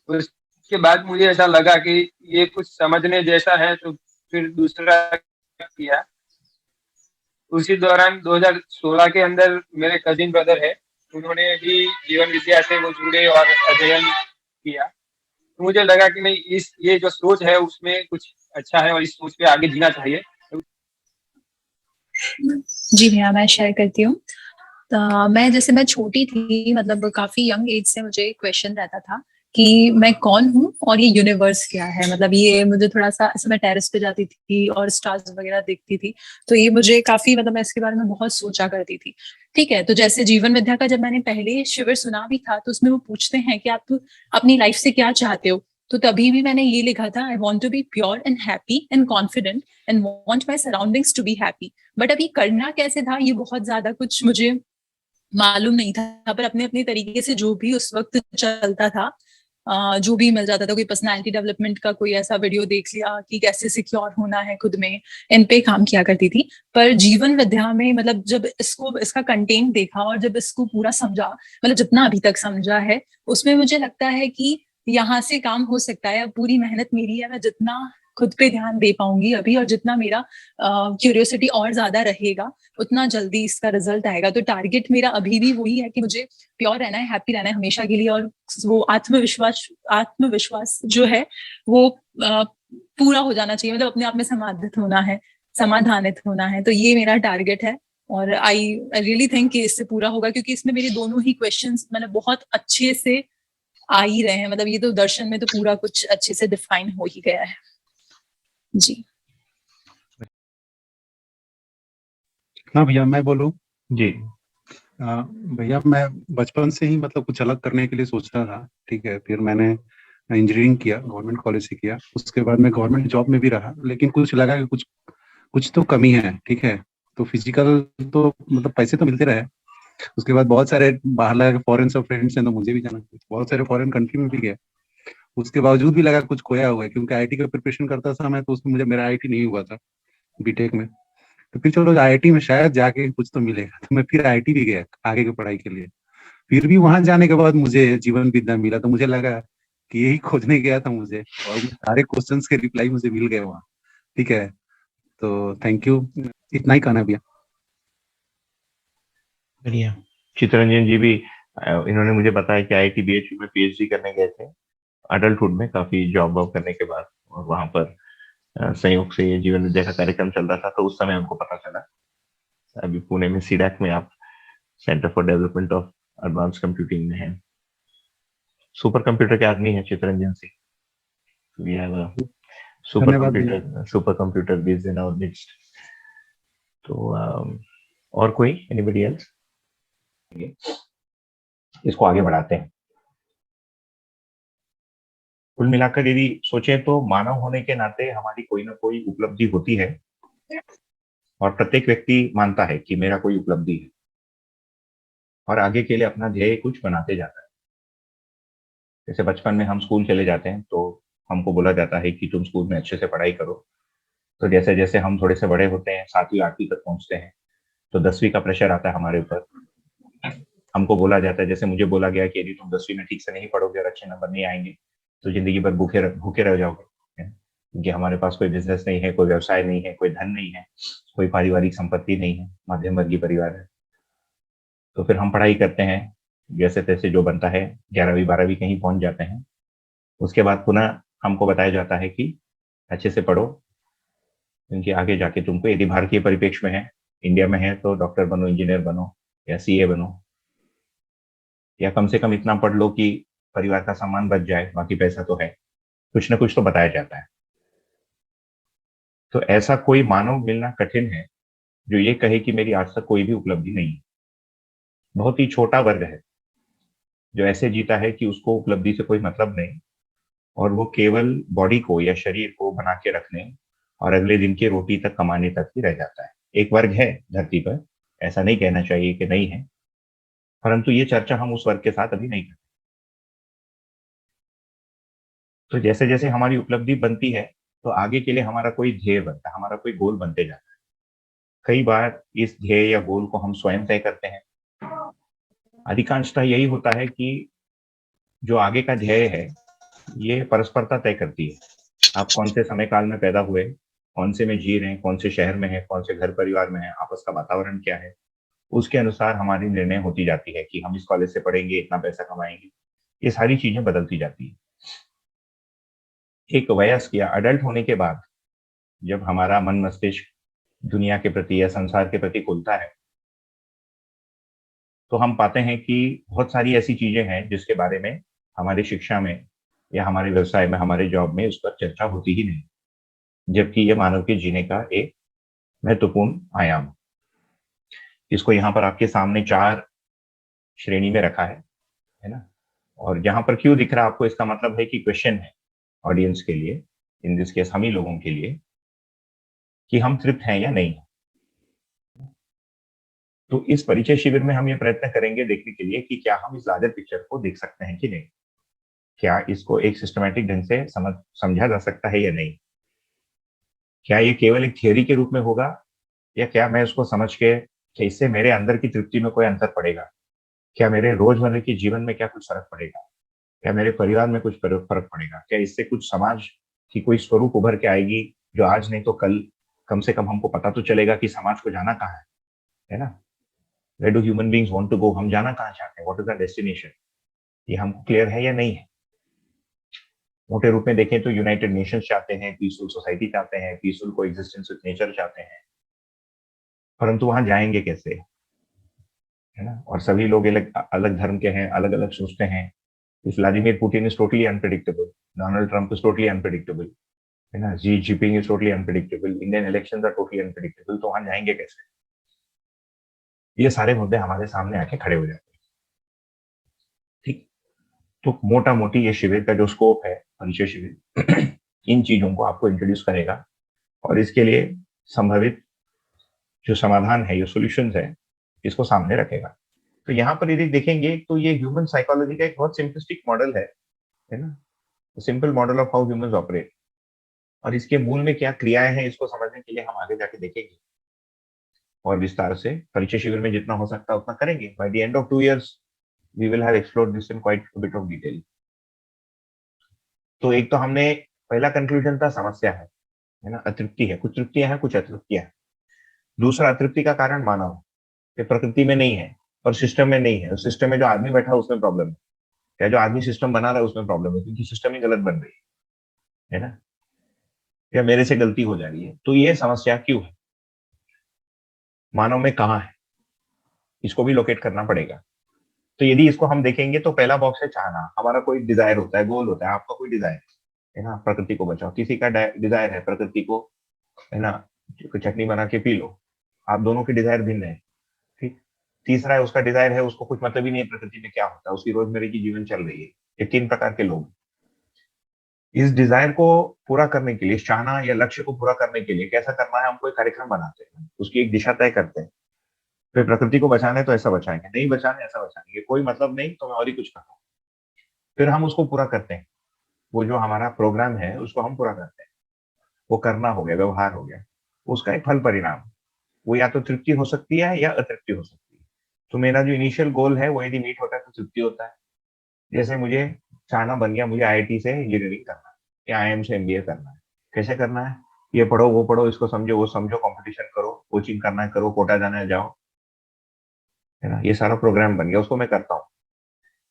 उसके बाद मुझे ऐसा लगा कि ये कुछ समझने जैसा है, तो फिर दूसरा किया। उसी दौरान 2016 के अंदर मेरे कजिन ब्रदर है, उन्होंने भी जीवन विद्या से वो जुड़े और अध्ययन किया। तो मुझे लगा कि नहीं, ये जो सोच है उसमें कुछ अच्छा है और इस सोच पे आगे जीना चाहिए। जी भैया, मैं शेयर करती हूँ। मैं छोटी थी, मतलब काफी यंग एज से मुझे क्वेश्चन रहता था कि मैं कौन हूँ और ये यूनिवर्स क्या है। मतलब ये मुझे थोड़ा सा, ऐसे मैं टेरेस पे जाती थी और स्टार्स वगैरह देखती थी, तो ये मुझे काफी, मतलब मैं इसके बारे में बहुत सोचा करती थी। ठीक है, तो जैसे जीवन विद्या का जब मैंने पहले शिविर सुना भी था, तो उसमें वो पूछते हैं कि आप अपनी लाइफ से क्या चाहते हो, तो तभी भी मैंने ये लिखा था, I want to be pure and happy and confident and want my surroundings to be happy. But अभी करना कैसे था, ये बहुत ज्यादा कुछ मुझे मालूम नहीं था, पर अपने अपने तरीके से जो भी उस वक्त चलता था, जो भी मिल जाता था, कोई पर्सनालिटी डेवलपमेंट का कोई ऐसा वीडियो देख लिया कि कैसे सिक्योर होना है खुद में, इन पे काम किया करती थी। पर जीवन विद्या में, मतलब जब इसको, इसका कंटेंट देखा और जब इसको पूरा समझा, मतलब जितना अभी तक समझा है, उसमें मुझे लगता है कि यहाँ से काम हो सकता है। अब पूरी मेहनत मेरी है, मैं जितना खुद पे ध्यान दे पाऊंगी अभी, और जितना मेरा क्यूरियोसिटी और ज्यादा रहेगा, उतना जल्दी इसका रिजल्ट आएगा। तो टारगेट मेरा अभी भी वही है कि मुझे प्योर रहना है, हैप्पी रहना है हमेशा के लिए, और वो आत्मविश्वास जो है वो पूरा हो जाना चाहिए, मतलब अपने आप में समाधानित होना है। तो ये मेरा टारगेट है, और आई रियली थिंक कि इससे पूरा होगा, क्योंकि इसमें मेरे दोनों ही क्वेश्चंस मैंने बहुत अच्छे से आ ही रहे हैं। मतलब ये तो दर्शन में तो पूरा कुछ अच्छे से डिफाइन हो ही गया है जी। हाँ भैया, मैं बोलूँ? जी। भैया, मैं बचपन से ही मतलब कुछ अलग करने के लिए सोच रहा था। ठीक है, फिर मैंने इंजीनियरिंग किया, गवर्नमेंट कॉलेज से किया। उसके बाद मैं गवर्नमेंट जॉब में भी रहा, लेकिन कुछ लगा कि कुछ तो कमी है। ठीक है, तो फिजिकल तो मतलब पैसे तो मिलते रहे। उसके बाद बहुत सारे बाहर लगा फॉरेन से फ्रेंड्स हैं, तो मुझे भी जाना, बहुत सारे फॉरेन कंट्री में भी गया। उसके बावजूद भी लगा कुछ खोया हुआ है, क्योंकि आईआईटी का प्रिपरेशन करता था मैं, तो उसमें मेरा आईआईटी नहीं हुआ था बीटेक में। तो फिर चलो आईआईटी में शायद जाके कुछ तो मिलेगा, तो मैं फिर आईआईटी भी गया आगे की पढ़ाई के लिए। फिर भी वहां जाने के बाद मुझे जीवन विद्या मिला, तो मुझे लगा कि यही खोजने गया था मुझे, और सारे क्वेश्चंस के रिप्लाई मुझे मिल गए वहाँ। ठीक है, तो थैंक यू, इतना ही कहना भैया। बढ़िया। चितरंजन जी भी इन्होंने मुझे बताया कि आईआईटी बीएचयू में पीएचडी करने गए थे अडल्टहुड में, काफी जॉब वॉब करने के बाद, और वहां पर संयोग से ये जीवन विद्या का कार्यक्रम चल रहा था, तो उस समय हमको पता चला। अभी पुणे में सीडैक में आप centre for development of advance computing में है। सुपर कंप्यूटर के आदमी है Chittaranjan Singh. We have a super computer based in our midst. तो और कोई, एनीबॉडी एल्स? इसको आगे बढ़ाते हैं। कुल मिलाकर यदि सोचें तो मानव होने के नाते हमारी कोई ना कोई उपलब्धि होती है, और प्रत्येक व्यक्ति मानता है कि मेरा कोई उपलब्धि है, और आगे के लिए अपना ध्येय कुछ बनाते जाता है। जैसे बचपन में हम स्कूल चले जाते हैं, तो हमको बोला जाता है कि तुम स्कूल में अच्छे से पढ़ाई करो। तो जैसे जैसे हम थोड़े से बड़े होते हैं, 7वीं 8वीं तक पहुंचते हैं, तो 10वीं का प्रेशर आता है हमारे ऊपर। हमको बोला जाता है, जैसे मुझे बोला गया कि यदि तुम 10वीं में ठीक से नहीं पढ़ोगे और अच्छे नंबर नहीं आएंगे, तो जिंदगी भर भूखे रह जाओगे, क्योंकि हमारे पास कोई बिजनेस नहीं है, कोई व्यवसाय नहीं है, कोई धन नहीं है, कोई पारिवारिक संपत्ति नहीं है, मध्यम वर्गीय परिवार है। तो फिर हम पढ़ाई करते हैं, जैसे तैसे जो बनता है, 11वीं 12वीं कहीं पहुंच जाते हैं। उसके बाद पुनः हमको बताया जाता है कि अच्छे से पढ़ो, क्योंकि आगे जाके तुमको, यदि भारतीय परिप्रेक्ष्य में है, इंडिया में है, तो डॉक्टर बनो, इंजीनियर बनो, या सीए बनो, या कम से कम इतना पढ़ लो कि परिवार का सामान बच जाए, बाकी पैसा तो है। कुछ ना कुछ तो बताया जाता है। तो ऐसा कोई मानव मिलना कठिन है जो ये कहे कि मेरी आज तक कोई भी उपलब्धि नहीं। बहुत ही छोटा वर्ग है जो ऐसे जीता है कि उसको उपलब्धि से कोई मतलब नहीं, और वो केवल बॉडी को या शरीर को बना के रखने और अगले दिन की रोटी तक कमाने तक ही रह जाता है। एक वर्ग है धरती पर, ऐसा नहीं कहना चाहिए कि नहीं है, परंतु ये चर्चा हम उस वर्ग के साथ अभी नहीं करते। तो जैसे जैसे हमारी उपलब्धि बनती है, तो आगे के लिए हमारा कोई ध्येय बनता है, हमारा कोई गोल बनते जाता है। कई बार इस ध्येय या गोल को हम स्वयं तय करते हैं। अधिकांशतः यही होता है कि जो आगे का ध्येय है, ये परस्परता तय करती है। आप कौन से समय काल में पैदा हुए, कौन से में जी रहे हैं, कौन से शहर में है, कौन से घर परिवार में है, आपस का वातावरण क्या है, उसके अनुसार हमारी निर्णय होती जाती है कि हम इस कॉलेज से पढ़ेंगे, इतना पैसा कमाएंगे। ये सारी चीजें बदलती जाती है। एक वयस्क या अडल्ट होने के बाद जब हमारा मन मस्तिष्क दुनिया के प्रति या संसार के प्रति खुलता है, तो हम पाते हैं कि बहुत सारी ऐसी चीजें हैं जिसके बारे में हमारी शिक्षा में या हमारे व्यवसाय में, हमारे जॉब में उस पर चर्चा होती ही नहीं, जबकि ये मानव के जीने का एक महत्वपूर्ण आयाम है। इसको यहाँ पर आपके सामने 4 श्रेणी में रखा है ना। और यहाँ पर क्यों दिख रहा है आपको, इसका मतलब है कि क्वेश्चन है ऑडियंस के लिए, इन दिस केस हम ही लोगों के लिए, कि हम तृप्त हैं या नहीं। तो इस परिचय शिविर में हम ये प्रयत्न करेंगे देखने के लिए कि क्या हम इस लार्जर पिक्चर को देख सकते हैं कि नहीं, क्या इसको एक सिस्टमैटिक ढंग से समझा जा सकता है या नहीं, क्या ये केवल एक थियोरी के रूप में होगा, या क्या मैं उसको समझ के क्या इससे मेरे अंदर की तृप्ति में कोई अंतर पड़ेगा, क्या मेरे रोजमर्रा के जीवन में क्या कुछ फर्क पड़ेगा, क्या मेरे परिवार में कुछ फर्क पड़ेगा, क्या इससे कुछ समाज की कोई स्वरूप उभर के आएगी जो आज नहीं तो कल कम से कम हमको पता तो चलेगा कि समाज को जाना कहाँ है ना। Where do human beings want to go, हम जाना कहाँ चाहते हैं, व्हाट इज द डेस्टिनेशन, ये हमको क्लियर है या नहीं है। मोटे रूप में देखें तो यूनाइटेड नेशंस चाहते हैं, पीसफुल सोसाइटी चाहते हैं, पीसफुल को एग्जिस्टेंस विद नेचर चाहते हैं, परंतु वहां जाएंगे कैसे, है ना। और सभी लोग अलग अलग धर्म के हैं, अलग अलग सोचते हैं। Vladimir Putin is totally unpredictable, Donald Trump is totally unpredictable, है ना, Xi Jinping is totally unpredictable, Indian elections are totally unpredictable, तो वहां जाएंगे कैसे। ये सारे मुद्दे हमारे सामने आके खड़े हो जाते हैं। ठीक, तो मोटा मोटी ये शिविर का जो स्कोप है, परिचय शिविर इन चीजों को आपको इंट्रोड्यूस करेगा और इसके लिए संभावित जो समाधान है, जो सॉल्यूशंस है, इसको सामने रखेगा। तो यहाँ पर यदि देखेंगे तो ये ह्यूमन साइकोलॉजी का एक बहुत सिंपलिस्टिक मॉडल है ना, simple model of how humans operate. और इसके मूल में क्या क्रियाएं हैं, इसको समझने के लिए हम आगे जाके देखेंगे और विस्तार से परिचय शिविर में जितना हो सकता है उतना करेंगे। By the end of 2 years we will have explored this in quite a bit of detail. तो एक तो हमने पहला कंक्लूजन था समस्या है ना, अतृप्ति है, कुछ तृप्तियां हैं, कुछ अतृप्तियां हैं। दूसरा, अतृप्ति का कारण मानव है, प्रकृति में नहीं है और सिस्टम में नहीं है। उस सिस्टम में जो आदमी बैठा है उसमें प्रॉब्लम है, या जो आदमी सिस्टम बना रहा है उसमें प्रॉब्लम है, क्योंकि सिस्टम ही गलत बन रही है ना, या मेरे से गलती हो जा रही है। तो ये समस्या क्यों है, मानव में कहाँ है, इसको भी लोकेट करना पड़ेगा। तो यदि इसको हम देखेंगे तो पहला बॉक्स है चाहना। हमारा कोई डिजायर होता है, गोल होता है, आपका कोई डिजायर है ना, प्रकृति को बचाओ। किसी का डिजायर है प्रकृति को, है ना, चटनी बना के पी लो। आप दोनों के डिजायर भिन्न है। ठीक, तीसरा है उसका डिजायर है, उसको कुछ मतलब ही नहीं है प्रकृति में क्या होता है, उसकी रोजमर्रा की जीवन चल रही है। ये 3 प्रकार के लोग। इस डिजायर को पूरा करने के लिए, चाहना या लक्ष्य को पूरा करने के लिए कैसा करना है, हम कोई कार्यक्रम बनाते हैं, उसकी एक दिशा तय करते हैं। फिर प्रकृति को बचाना है तो ऐसा बचाएंगे, नहीं बचाने ऐसा बचाएंगे, कोई मतलब नहीं तो मैं और ही कुछ करता हूँ। फिर हम उसको पूरा करते हैं, वो जो हमारा प्रोग्राम है उसको हम पूरा करते हैं। वो करना हो गया, व्यवहार हो गया, उसका एक फल परिणाम, वो या तो तृप्ति हो सकती है या अतृप्ति हो सकती है। तो मेरा जो इनिशियल गोल है वो यदि मीट होता है तो तृप्ति होता है। जैसे मुझे चाहना बन गया, मुझे आईआईटी से इंजीनियरिंग करना है या आईआईएम से एमबीए करना है। कैसे करना है, ये पढ़ो वो पढ़ो, इसको समझो वो समझो, कंपटीशन करो, कोचिंग करना है करो, कोटा जाना है जाओ, है ना, ये सारा प्रोग्राम बन गया, उसको मैं करता हूँ।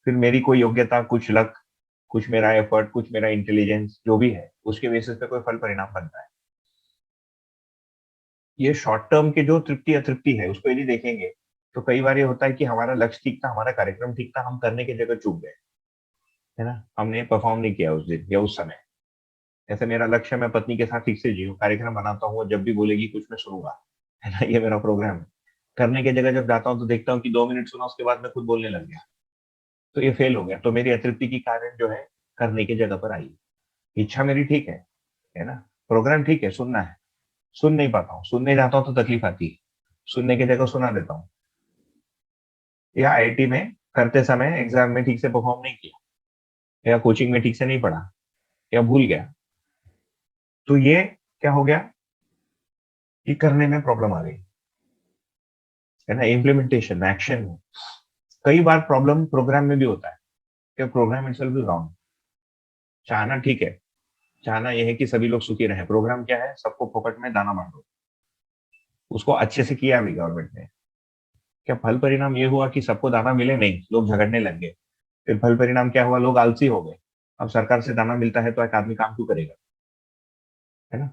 फिर मेरी कोई योग्यता, कुछ लक, कुछ मेरा एफर्ट, कुछ मेरा इंटेलिजेंस जो भी है, उसके बेसिस पे कोई फल परिणाम बनता है। ये शॉर्ट टर्म के जो तृप्ति अतृप्ति है उसको यदि देखेंगे तो कई बार ये होता है कि हमारा लक्ष्य ठीक था, हमारा कार्यक्रम ठीक था, हम करने की जगह चूक गए, है ना, हमने परफॉर्म नहीं किया उस दिन या उस समय। जैसे मेरा लक्ष्य, मैं पत्नी के साथ ठीक से जीऊं, कार्यक्रम बनाता हूँ, जब भी बोलेगी कुछ मैं सुनूंगा, है ना, ये मेरा प्रोग्राम है। करने की जगह जब जाता हूँ तो देखता हूँ कि 2 मिनट सुना, उसके बाद मैं खुद बोलने लग गया, तो ये फेल हो गया। तो मेरी अतृप्ति की कारण जो है करने की जगह पर आई। इच्छा मेरी ठीक है ना, प्रोग्राम ठीक है, सुनना है, सुन नहीं पाता हूँ, सुनने जाता हूँ तो तकलीफ आती है, सुनने की जगह सुना देता हूँ। या आईआईटी में करते समय एग्जाम में ठीक से परफॉर्म नहीं किया, या कोचिंग में ठीक से नहीं पढ़ा, या भूल गया, तो ये क्या हो गया, ये करने में प्रॉब्लम आ गई, है ना, इम्प्लीमेंटेशन एक्शन में। कई बार प्रॉब्लम प्रोग्राम में भी होता है कि प्रोग्राम इटसेल्फ इज रॉन्ग। चाहना ठीक है, चाहना यह है कि सभी लोग सुखी रहे, प्रोग्राम क्या है, सबको फोकट में दाना बांटो। उसको अच्छे से किया भी गवर्नमेंट ने, क्या फल परिणाम ये हुआ कि सबको दाना मिले, नहीं, लोग झगड़ने लग गए। फिर फल परिणाम क्या हुआ, लोग आलसी हो गए। अब सरकार से दाना मिलता है तो एक आदमी काम क्यों करेगा, है ना।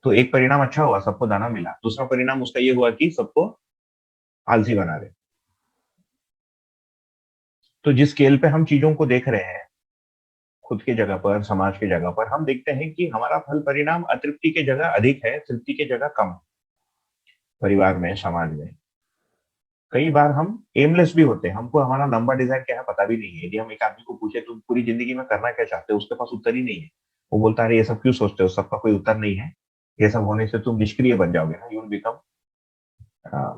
तो एक परिणाम अच्छा हुआ, सबको दाना मिला। दूसरा परिणाम उसका ये हुआ कि सबको आलसी बना रहे। तो जिस स्केल पे हम चीजों को देख रहे हैं खुद के जगह पर, समाज की जगह पर, हम देखते हैं कि हमारा फल परिणाम अतृप्ति की जगह अधिक है, तृप्ति की जगह कम है। परिवार में, समाज में कई बार हम एमलेस भी होते हैं, हमको हमारा लंबा डिजाइन क्या है पता भी नहीं है। यदि हम एक आदमी को पूछे तुम पूरी जिंदगी में करना क्या चाहते हो, उसके पास उत्तर ही नहीं है। वो बोलता है अरे ये सब क्यों सोचते हो, सबका कोई उत्तर नहीं है, ये सब होने से तुम निष्क्रिय बन जाओगे ना, यू विल बिकम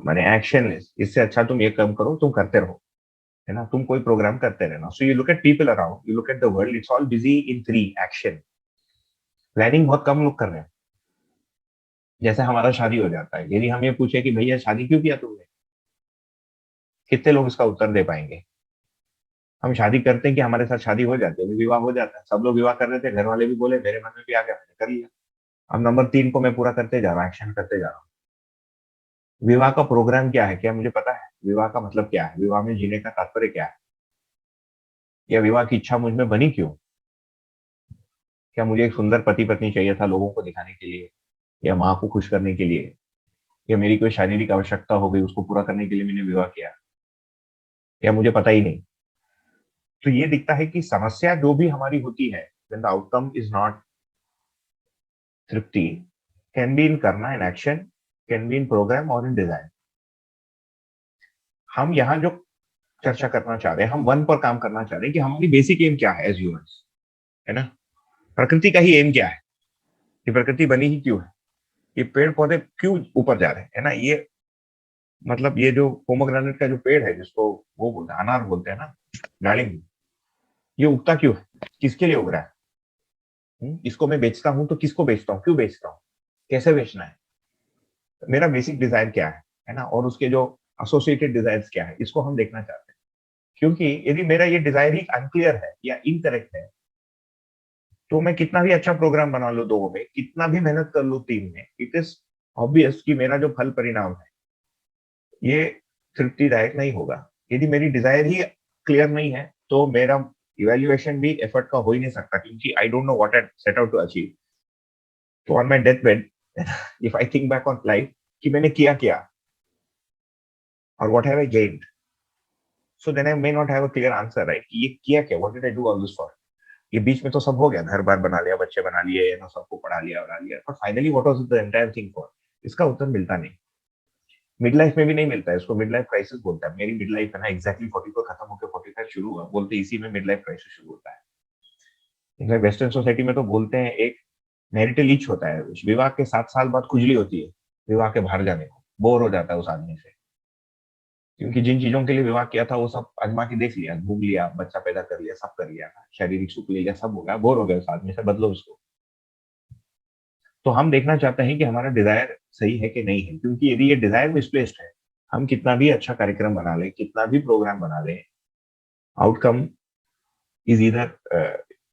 माने एक्शनलेस। इससे अच्छा तुम ये काम करो, तुम करते रहो, है ना, तुम कोई प्रोग्राम करते रहना। So you look at people around, you look at the world, it's all busy in three: action, planning बहुत कम लोग कर रहे हैं। जैसे हमारा शादी हो जाता है, यदि हम ये पूछे कि भैया शादी क्यों किया तुमने, कितने लोग इसका उत्तर दे पाएंगे? हम शादी करते हैं कि हमारे साथ शादी हो जाती है, अभी विवाह हो जाता है। सब लोग विवाह कर रहे थे, घर वाले भी बोले, मेरे मन में भी आ गया, मैंने कर लिया। अब नंबर 3 को मैं पूरा करते जा रहा हूँ, एक्शन करते जा रहा हूँ। विवाह का प्रोग्राम क्या है, क्या मुझे पता है? विवाह का मतलब क्या है, विवाह में जीने का तात्पर्य क्या है, या विवाह की इच्छा मुझ में बनी क्यों? क्या मुझे एक सुंदर पति पत्नी चाहिए था लोगों को दिखाने के लिए, या माँ को खुश करने के लिए, या मेरी कोई शारीरिक आवश्यकता हो गई उसको पूरा करने के लिए मैंने विवाह किया, या मुझे पता ही नहीं? तो ये दिखता है कि समस्या जो भी हमारी होती है, when the outcome is not Tripti, can be in karma and action, can be in program or in design। हम यहाँ जो चर्चा करना चाह रहे हैं, हम वन पर काम करना चाह रहे हैं कि हमारी बेसिक एम क्या है एज ह्यूमंस, है ना। प्रकृति का ही एम क्या है, कि प्रकृति बनी ही क्यों है, ये पेड़ पौधे क्यों ऊपर जा रहे हैं, है ना। ये मतलब ये जो पोमोग्रेनेट का जो पेड़ है, जिसको वो बोलते हैं अनार बोलते हैं ना, डालिंग, ये उगता क्यों है, किसके लिए उग रहा है? इसको मैं बेचता हूं तो किसको बेचता हूँ, क्यों बेचता हूँ, कैसे बेचना है, मेरा बेसिक डिजाइन क्या है ना, और उसके जो एसोसिएटेड डिजाइन क्या है, इसको हम देखना चाहते हैं। क्योंकि यदि मेरा ये डिजाइन ही अनक्लियर है या इनकरेक्ट है, तो मैं कितना भी अच्छा प्रोग्राम बना लूं 2 में, कितना भी मेहनत कर लूं 3 में, इट इज ऑब्वियस कि मेरा जो फल परिणाम है ये तृप्तिदायक नहीं होगा। यदि मेरी डिजायर ही क्लियर नहीं है, तो मेरा इवेल्युएशन भी एफर्ट का हो ही नहीं सकता, क्योंकि I don't know what I set out to achieve. तो on my death bed if I think back on life कि मैंने किया क्या और what have I gained, so then I may not have a clear answer, right, कि ये किया क्या, what did I do all this for. ये बीच में तो सब हो गया, घर बार बना लिया, बच्चे बना लिए, ना सबको पढ़ा लिया उड़ा लिया, but finally what was the entire thing for, इसका उत्तर मिलता नहीं। मिड लाइफ में भी नहीं मिलता है, इसको मिड लाइफ क्राइसिस बोलता है। मेरी मिड लाइफ है ना एग्जैक्टली 40 को खत्म होकर 45 शुरू हुआ, बोलते इसी में मिड लाइफ क्राइसिस शुरू होता है। इनफैक्ट वेस्टर्न सोसाइटी में तो बोलते हैं एक मैरिटल ईच होता है, विवाह के 7 साल बाद खुजली होती है, विवाह के बाहर जाने को बोर हो जाता है उस आदमी से, क्योंकि जिन चीजों के लिए विवाह किया था वो सब आजमा के देख लिया, घूम लिया, बच्चा पैदा कर लिया, सब कर लिया, शारीरिक सुख ले लिया, सब हो गया, बोर हो गया उस आदमी से, बदलो उसको। तो हम देखना चाहते हैं कि हमारा डिजायर सही है कि नहीं है, क्योंकि यदि ये डिजायर मिसप्लेस्ड है, हम कितना भी अच्छा कार्यक्रम बना लें, कितना भी प्रोग्राम बना लें, आउटकम इज इधर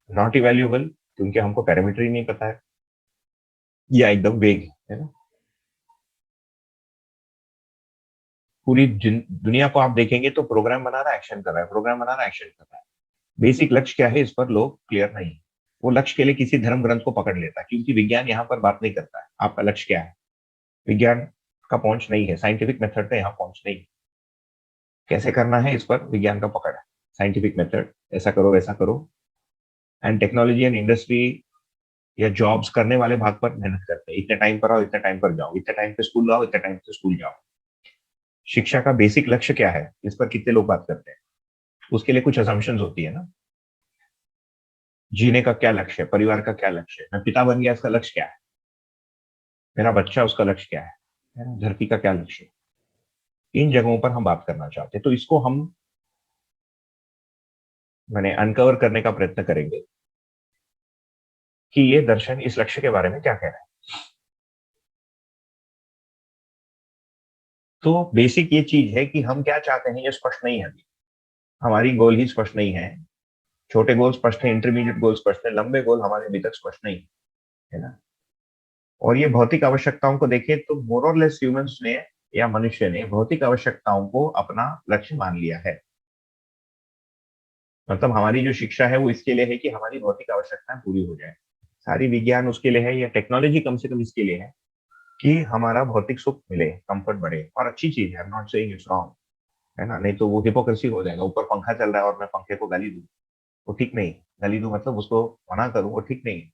नॉट इवैल्यूएबल, क्योंकि हमको पैरामीटर ही नहीं पता है, या एकदम वेग है ना। पूरी दुनिया को आप देखेंगे तो प्रोग्राम बना रहा है, एक्शन कर रहा है, प्रोग्राम बना रहा है, एक्शन कर रहा है। बेसिक लक्ष्य क्या है, इस पर लोग क्लियर नहीं है। वो लक्ष्य के लिए किसी धर्म ग्रंथ को पकड़ लेता है, क्योंकि विज्ञान यहाँ पर बात नहीं करता है आपका लक्ष्य क्या है, विज्ञान का पहुंच नहीं है, साइंटिफिक मेथड पे यहाँ पहुंच नहीं, कैसे करना है इस पर विज्ञान का पकड़ है, साइंटिफिक मेथड, ऐसा करो वैसा करो। एंड टेक्नोलॉजी एंड इंडस्ट्री या जॉब्स करने वाले भाग पर मेहनत करते हैं, इतने टाइम पर आओ, इतने टाइम पर जाओ, इतने टाइम पे स्कूल आओ, इतने टाइम पे स्कूल जाओ। शिक्षा का बेसिक लक्ष्य क्या है, इस पर कितने लोग बात करते हैं? उसके लिए कुछ असम्पशंस होती है ना। जीने का क्या लक्ष्य है, परिवार का क्या लक्ष्य है, मैं पिता बन गया इसका लक्ष्य क्या है, मेरा बच्चा उसका लक्ष्य क्या है ना, धरती का क्या लक्ष्य है। इन जगहों पर हम बात करना चाहते हैं, तो इसको हम मैंने अनकवर करने का प्रयत्न करेंगे कि ये दर्शन इस लक्ष्य के बारे में क्या कह रहा है। तो बेसिक ये चीज है कि हम क्या चाहते हैं, ये स्पष्ट नहीं है अभी, हमारी गोल ही स्पष्ट नहीं है। छोटे गोल स्पष्ट है, इंटरमीडिएट गोल स्पष्ट है, लंबे गोल हमारे अभी तक स्पष्ट नहीं है ना। और ये भौतिक आवश्यकताओं को देखें तो मोर और लेस ह्यूमंस ने या मनुष्य ने भौतिक आवश्यकताओं को अपना लक्ष्य मान लिया है। मतलब हमारी जो शिक्षा है वो इसके लिए है कि हमारी भौतिक आवश्यकताएं पूरी हो जाए, सारी विज्ञान उसके लिए है, या टेक्नोलॉजी कम से कम इसके लिए है कि हमारा भौतिक सुख मिले, कंफर्ट बढ़े। और अच्छी चीज है, I am not saying it's wrong, है ना, नहीं तो वो हिपोक्रेसी हो जाएगा, ऊपर पंखा चल रहा है और मैं पंखे को गाली दूं, वो ठीक नहीं। गाली दूं मतलब उसको मना करूं, वो ठीक नहीं।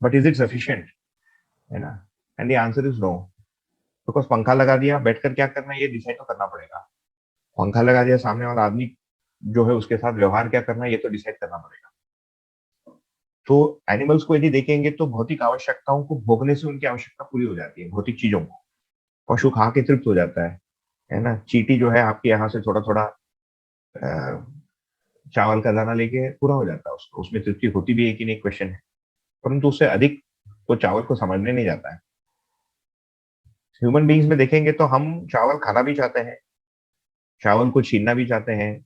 बट इज इट सफिशिएंट, है ना? And the answer is no. Because पंखा लगा दिया, बैठकर क्या करना है ये डिसाइड तो करना पड़ेगा। पंखा लगा दिया, सामने वाला आदमी जो है उसके साथ व्यवहार क्या करना है ये तो डिसाइड करना पड़ेगा। तो एनिमल्स को यदि देखेंगे तो भौतिक आवश्यकताओं को भोगने से उनकी आवश्यकता पूरी हो जाती है, भौतिक चीजों को। पशु खा के तृप्त हो जाता है ना? चींटी जो है आपके यहाँ से थोड़ा थोड़ा चावल का दाना लेके पूरा हो जाता है, उसको उसमें तृप्ति होती भी है कि नहीं क्वेश्चन है, परंतु उससे अधिक वो चावल को समझने नहीं जाता है। ह्यूमन बीइंग्स में देखेंगे तो हम चावल खाना भी चाहते हैं, चावल को छीनना भी चाहते हैं,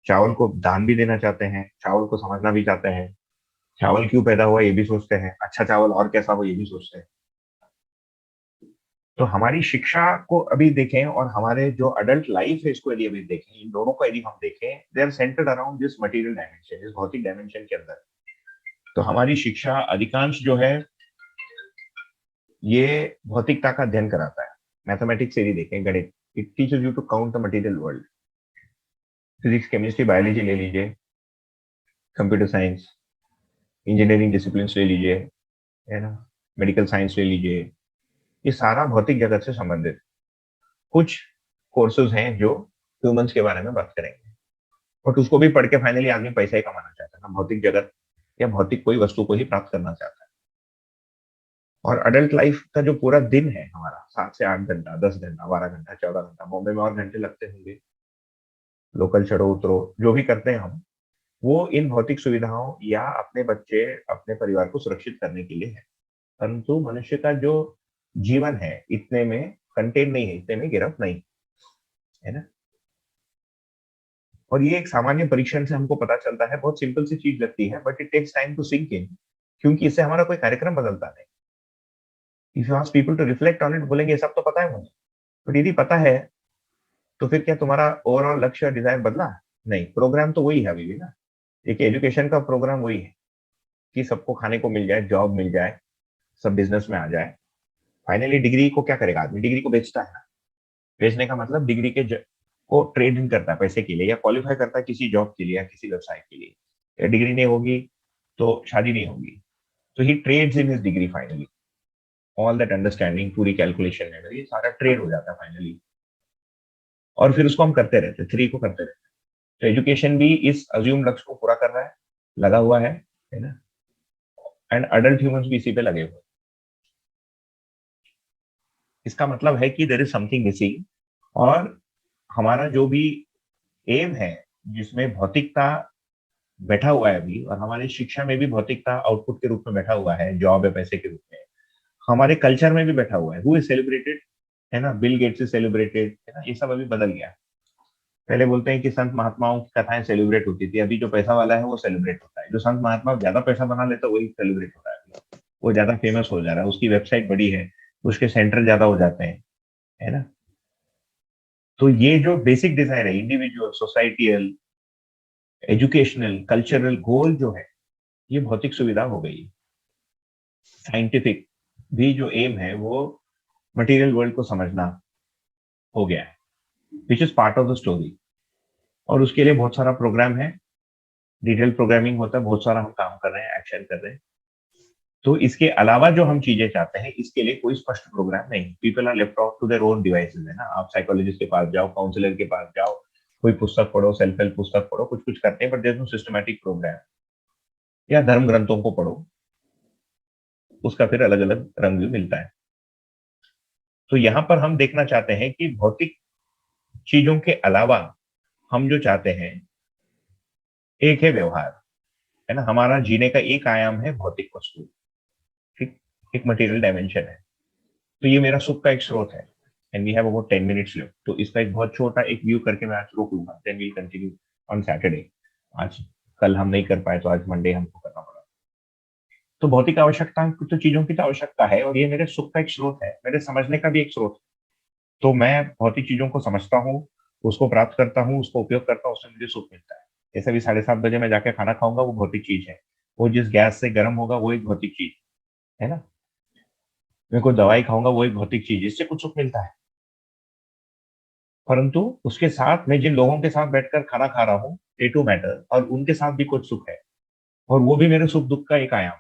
चावल को दान भी देना चाहते हैं, चावल को समझना भी चाहते हैं, चावल क्यों पैदा हुआ ये भी सोचते हैं, अच्छा चावल और कैसा हो ये भी सोचते हैं। तो हमारी शिक्षा को अभी देखें और हमारे जो अडल्ट लाइफ है इसको यदि अभी देखें, इन दोनों को यदि हम देखें, they are centred around this material dimension, इस भौतिक डायमेंशन के अंदर। तो हमारी शिक्षा अधिकांश जो है ये भौतिकता का अध्ययन कराता है। मैथमेटिक्स यदि देखें, गणित, it teaches you to count the material world. Physics, chemistry, biology ले लीजिए, कंप्यूटर साइंस, इंजीनियरिंग डिसिप्लिन ले लीजिए, है ना, मेडिकल साइंस ले लीजिए, ये सारा भौतिक जगत से संबंधित। कुछ कोर्सेज हैं जो ह्यूमंस के बारे में बात करेंगे, बट उसको भी पढ़ के फाइनली आदमी पैसा ही कमाना चाहता है ना, भौतिक जगत या भौतिक कोई वस्तु को ही प्राप्त करना चाहता है। और अडल्ट लाइफ का जो पूरा दिन है हमारा, 7 से 8 घंटा, 10 घंटा, 12 घंटा, 14 घंटा, बॉम्बे में और घंटे लगते होंगे, लोकल चढ़ो उतरो जो भी करते हैं हम, वो इन भौतिक सुविधाओं या अपने बच्चे, अपने परिवार को सुरक्षित करने के लिए है। परंतु मनुष्य का जो जीवन है इतने में कंटेन नहीं है, इतने में गिरफ्त नहीं है ना। और ये एक सामान्य परीक्षण से हमको पता चलता है, बहुत सिंपल सी चीज लगती है but it takes time to sink in, क्योंकि इससे हमारा कोई कार्यक्रम बदलता नहीं। If you ask people to reflect on it, बोलेंगे ये सब तो पता है मुझे, बट यदि पता है तो फिर क्या तुम्हारा ओवरऑल लक्ष्य डिजायर बदला? नहीं, प्रोग्राम तो वही है अभी भी ना। एक एजुकेशन का प्रोग्राम वही है कि सबको खाने को मिल जाए, जॉब मिल जाए, सब बिजनेस में आ जाए। फाइनली डिग्री को क्या करेगा आदमी? डिग्री को बेचता है ना। बेचने का मतलब डिग्री के को ट्रेड इन करता है पैसे के लिए, या क्वालिफाई करता है किसी जॉब के लिए या किसी व्यवसाय के लिए। या डिग्री नहीं होगी तो शादी नहीं होगी, तो he trades in his degree finally. All that understanding, पूरी कैलकुलेशन है, ये सारा ट्रेड हो जाता है फाइनली। और फिर उसको हम करते रहते हैं, थ्री को करते रहते हैं। तो एजुकेशन भी इस अज्यूम लक्ष्य को पूरा कर रहा है, लगा हुआ है ना। एंड अडल्ट ह्यूमंस भी इसी पे लगे हुए। इसका मतलब है कि देयर इज समथिंग मिसिंग, और हमारा जो भी एम है जिसमें भौतिकता बैठा हुआ है अभी, और हमारी शिक्षा में भी भौतिकता आउटपुट के रूप में बैठा हुआ है, जॉब है पैसे के रूप में, हमारे कल्चर में भी बैठा हुआ है। हु इज सेलिब्रेटेड, है ना, बिल गेट्स इज सेलिब्रेटेड, है ना। ये सब अभी बदल गया। पहले बोलते हैं कि संत महात्माओं की कथाएं सेलिब्रेट होती थी, अभी जो पैसा वाला है वो सेलिब्रेट होता है। जो संत महात्मा ज्यादा पैसा बना लेता है वही सेलिब्रेट होता है, वो ज्यादा फेमस हो जा रहा है, उसकी वेबसाइट बड़ी है, उसके सेंटर ज्यादा हो जाते हैं, है ना। तो ये जो बेसिक डिजायर है, इंडिविजुअल, सोसाइटियल, एजुकेशनल, कल्चरल गोल जो है, ये भौतिक सुविधा हो गई। साइंटिफिक भी जो एम है वो मटेरियल वर्ल्ड को समझना हो गया है, which is part of the story. और उसके लिए बहुत सारा प्रोग्राम है, डिटेल प्रोग्रामिंग होता है, बहुत सारा हम काम कर रहे हैं, एक्शन कर रहे हैं। तो इसके अलावा जो हम चीजें चाहते हैं इसके लिए कोई स्पष्ट प्रोग्राम नहीं। People are left out to their own devices, है ना। आप साइकोलॉजिस्ट के पास जाओ, काउंसलर के पास जाओ, कोई पुस्तक पढ़ो, सेल्फ हेल्प पुस्तक पढ़ो, कुछ कुछ करते हैं, but there is no systematic program. या धर्म ग्रंथों को पढ़ो, उसका फिर अलग अलग रंग भी मिलता है। तो यहाँ पर हम देखना चाहते हैं कि भौतिक चीजों के अलावा हम जो चाहते हैं एक है व्यवहार, है ना। हमारा जीने का एक आयाम है भौतिक वस्तु, ठीक, एक मटेरियल डायमेंशन है। तो ये मेरा सुख का एक स्रोत है। And we have about 10 minutes left, तो इसका एक बहुत छोटा एक व्यू करके मैं आज रोक लूंगा, then we continue on Saturday. आज कल हम नहीं कर पाए तो आज मंडे हमको करना पड़ा। तो भौतिक आवश्यकता तो चीजों की तो आवश्यकता है, और ये मेरे सुख का एक स्रोत है, मेरे समझने का भी एक स्रोत है। तो मैं भौतिक चीजों को समझता हूँ, उसको प्राप्त करता हूँ, उसको उपयोग करता हूँ, उससे मुझे सुख मिलता है। जैसे भी 7:30 बजे मैं जाके खाना खाऊंगा वो भौतिक चीज है, वो जिस गैस से गर्म होगा वो एक भौतिक चीज है ना। मैं कोई दवाई खाऊंगा वो एक भौतिक चीज, इससे कुछ सुख मिलता है। परंतु उसके साथ मैं जिन लोगों के साथ बैठकर खाना खा रहा हूँ दे टू मैटर, और उनके साथ भी कुछ सुख है, और वो भी मेरे सुख दुख का एक आयाम।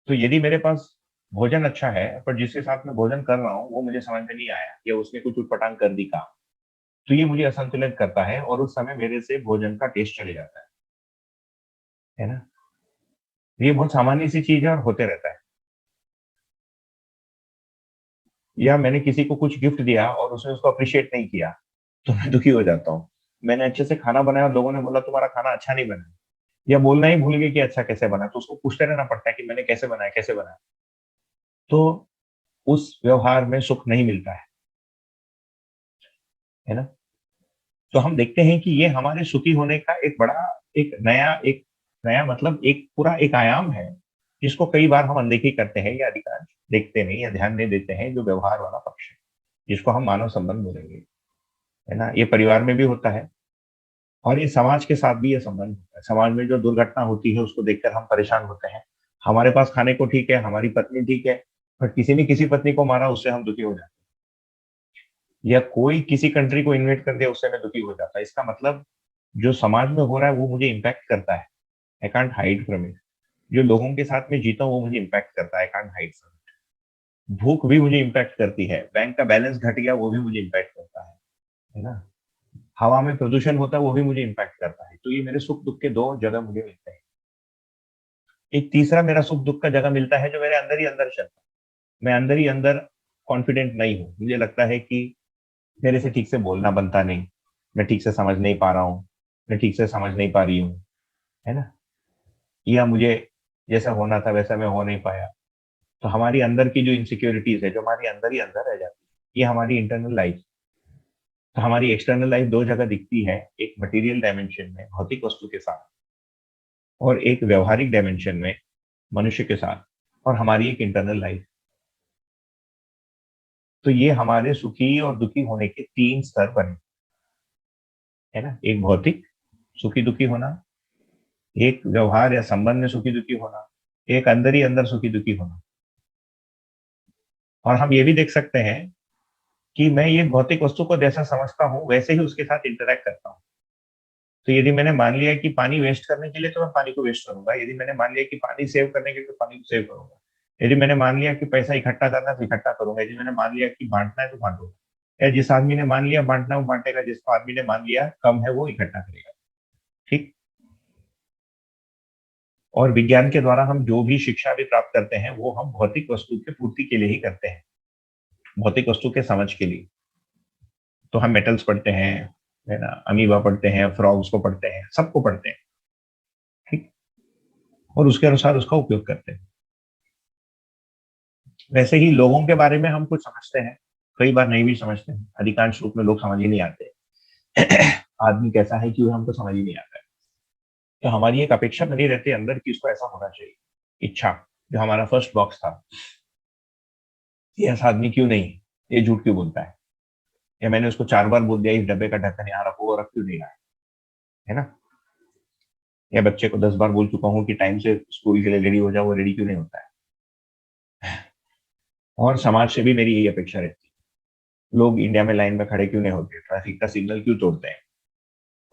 तो यदि मेरे पास भोजन अच्छा है पर जिसके साथ मैं भोजन कर रहा हूँ वो मुझे समझ में नहीं आया या उसने कुछ उटपटांग कर दी काम, तो ये मुझे असंतुलित करता है और उस समय मेरे से भोजन का टेस्ट चले जाता है ना। ये बहुत सामान्य सी चीज है और होते रहता है। या मैंने किसी को कुछ गिफ्ट दिया और उसने उसको अप्रिशिएट नहीं किया तो मैं दुखी हो जाता हूँ। मैंने अच्छे से खाना बनाया और लोगों ने बोला तुम्हारा खाना अच्छा नहीं बना, या बोलना ही भूल गए कि अच्छा कैसे बना, तो उसको पूछते रहना पड़ता है कि मैंने कैसे बनाया कैसे बनाया। तो उस व्यवहार में सुख नहीं मिलता है ना। तो हम देखते हैं कि ये हमारे सुखी होने का एक नया मतलब एक पूरा एक आयाम है, जिसको कई बार हम अनदेखी करते हैं या अधिकांश देखते नहीं या ध्यान नहीं देते हैं, जो व्यवहार वाला पक्ष है, जिसको हम मानव संबंध बोलेंगे, है ना। ये परिवार में भी होता है और ये समाज के साथ भी ये संबंध होता है। समाज में जो दुर्घटना होती है उसको देखकर हम परेशान होते हैं। हमारे पास खाने को ठीक है, हमारी पत्नी ठीक है, पर किसी ने किसी पत्नी को मारा उससे हम दुखी हो जाते हैं, या कोई किसी कंट्री को इन्वेट कर दिया उससे मैं दुखी हो जाता है। इसका मतलब जो समाज में हो रहा है वो मुझे इम्पैक्ट करता है। I can't hide from it. जो लोगों के साथ में जीता हूँ वो मुझे इम्पैक्ट करता है। I can't hide from it. भूख भी मुझे इम्पैक्ट करती है, बैंक का बैलेंस घट गया वो भी मुझे इम्पैक्ट करता है ना। हवा में प्रदूषण होता है वो भी मुझे इम्पैक्ट करता है। तो ये मेरे सुख दुख के दो जगह मुझे मिलते हैं। एक तीसरा मेरा सुख दुख का जगह मिलता है जो मेरे अंदर ही अंदर चलता है। मैं अंदर ही अंदर कॉन्फिडेंट नहीं हूँ, मुझे लगता है कि मेरे से ठीक से बोलना बनता नहीं, मैं ठीक से समझ नहीं पा रहा हूँ, मैं ठीक से समझ नहीं पा रही हूँ, है ना। या मुझे जैसा होना था वैसा मैं हो नहीं पाया। तो हमारी अंदर की जो इनसिक्योरिटीज है जो हमारी अंदर ही अंदर रह जाती है, ये हमारी इंटरनल लाइफ। तो हमारी एक्सटर्नल लाइफ दो जगह दिखती है, एक मटेरियल डायमेंशन में भौतिक वस्तु के साथ, और एक व्यवहारिक डायमेंशन में मनुष्य के साथ, और हमारी एक इंटरनल लाइफ। तो ये हमारे सुखी और दुखी होने के तीन स्तर बने, है ना। एक भौतिक सुखी दुखी होना, एक व्यवहार या संबंध में सुखी दुखी होना, एक अंदर ही अंदर सुखी दुखी होना। और हम ये भी देख सकते हैं कि मैं ये भौतिक वस्तु को जैसा समझता हूँ वैसे ही उसके साथ इंटरेक्ट करता हूँ। तो यदि मैंने मान लिया कि पानी वेस्ट करने के लिए तो मैं पानी को वेस्ट करूंगा, यदि मैंने मान लिया कि पानी सेव करने के लिए तो पानी को सेव करूंगा, यदि मैंने मान लिया कि पैसा इकट्ठा करना है तो इकट्ठा करूंगा, यदि मैंने मान लिया कि बांटना है तो बांटूंगा। या जिस आदमी ने मान लिया बांटना वो बांटेगा, जिस आदमी ने मान लिया कम है वो इकट्ठा करेगा। ठीक। और विज्ञान के द्वारा हम जो भी शिक्षा भी प्राप्त करते हैं वो हम भौतिक वस्तु की पूर्ति के लिए ही करते हैं, भौतिक वस्तु के समझ के लिए। तो हम मेटल्स पढ़ते हैं, है ना, अमीबा पढ़ते हैं, फ्रॉग्स को पढ़ते हैं, सबको पढ़ते हैं। ठीक। और उसके अनुसार उसका उपयोग करते हैं। वैसे ही लोगों के बारे में हम कुछ समझते हैं, कई बार नहीं भी समझते हैं, अधिकांश रूप में लोग समझ ही नहीं आते। आदमी कैसा है कि वो हमको समझ ही नहीं आता है। तो हमारी एक अपेक्षा बनी रहती है अंदर कि इसको ऐसा होना चाहिए, इच्छा, जो हमारा फर्स्ट बॉक्स था, ये ऐसा आदमी क्यों नहीं, ये झूठ क्यों बोलता है, या मैंने उसको 4 बार बोल दिया इस डब्बे का ढक्कन यहाँ रखो और रख क्यों नहीं रहा है ना। या बच्चे को 10 बार बोल चुका हूँ कि टाइम से स्कूल के लिए रेडी हो जाओ, वो रेडी क्यों नहीं होता है। और समाज से भी मेरी यही अपेक्षा रहती है, लोग इंडिया में लाइन में खड़े क्यों नहीं होते, ट्रैफिक का सिग्नल क्यों तोड़ते हैं,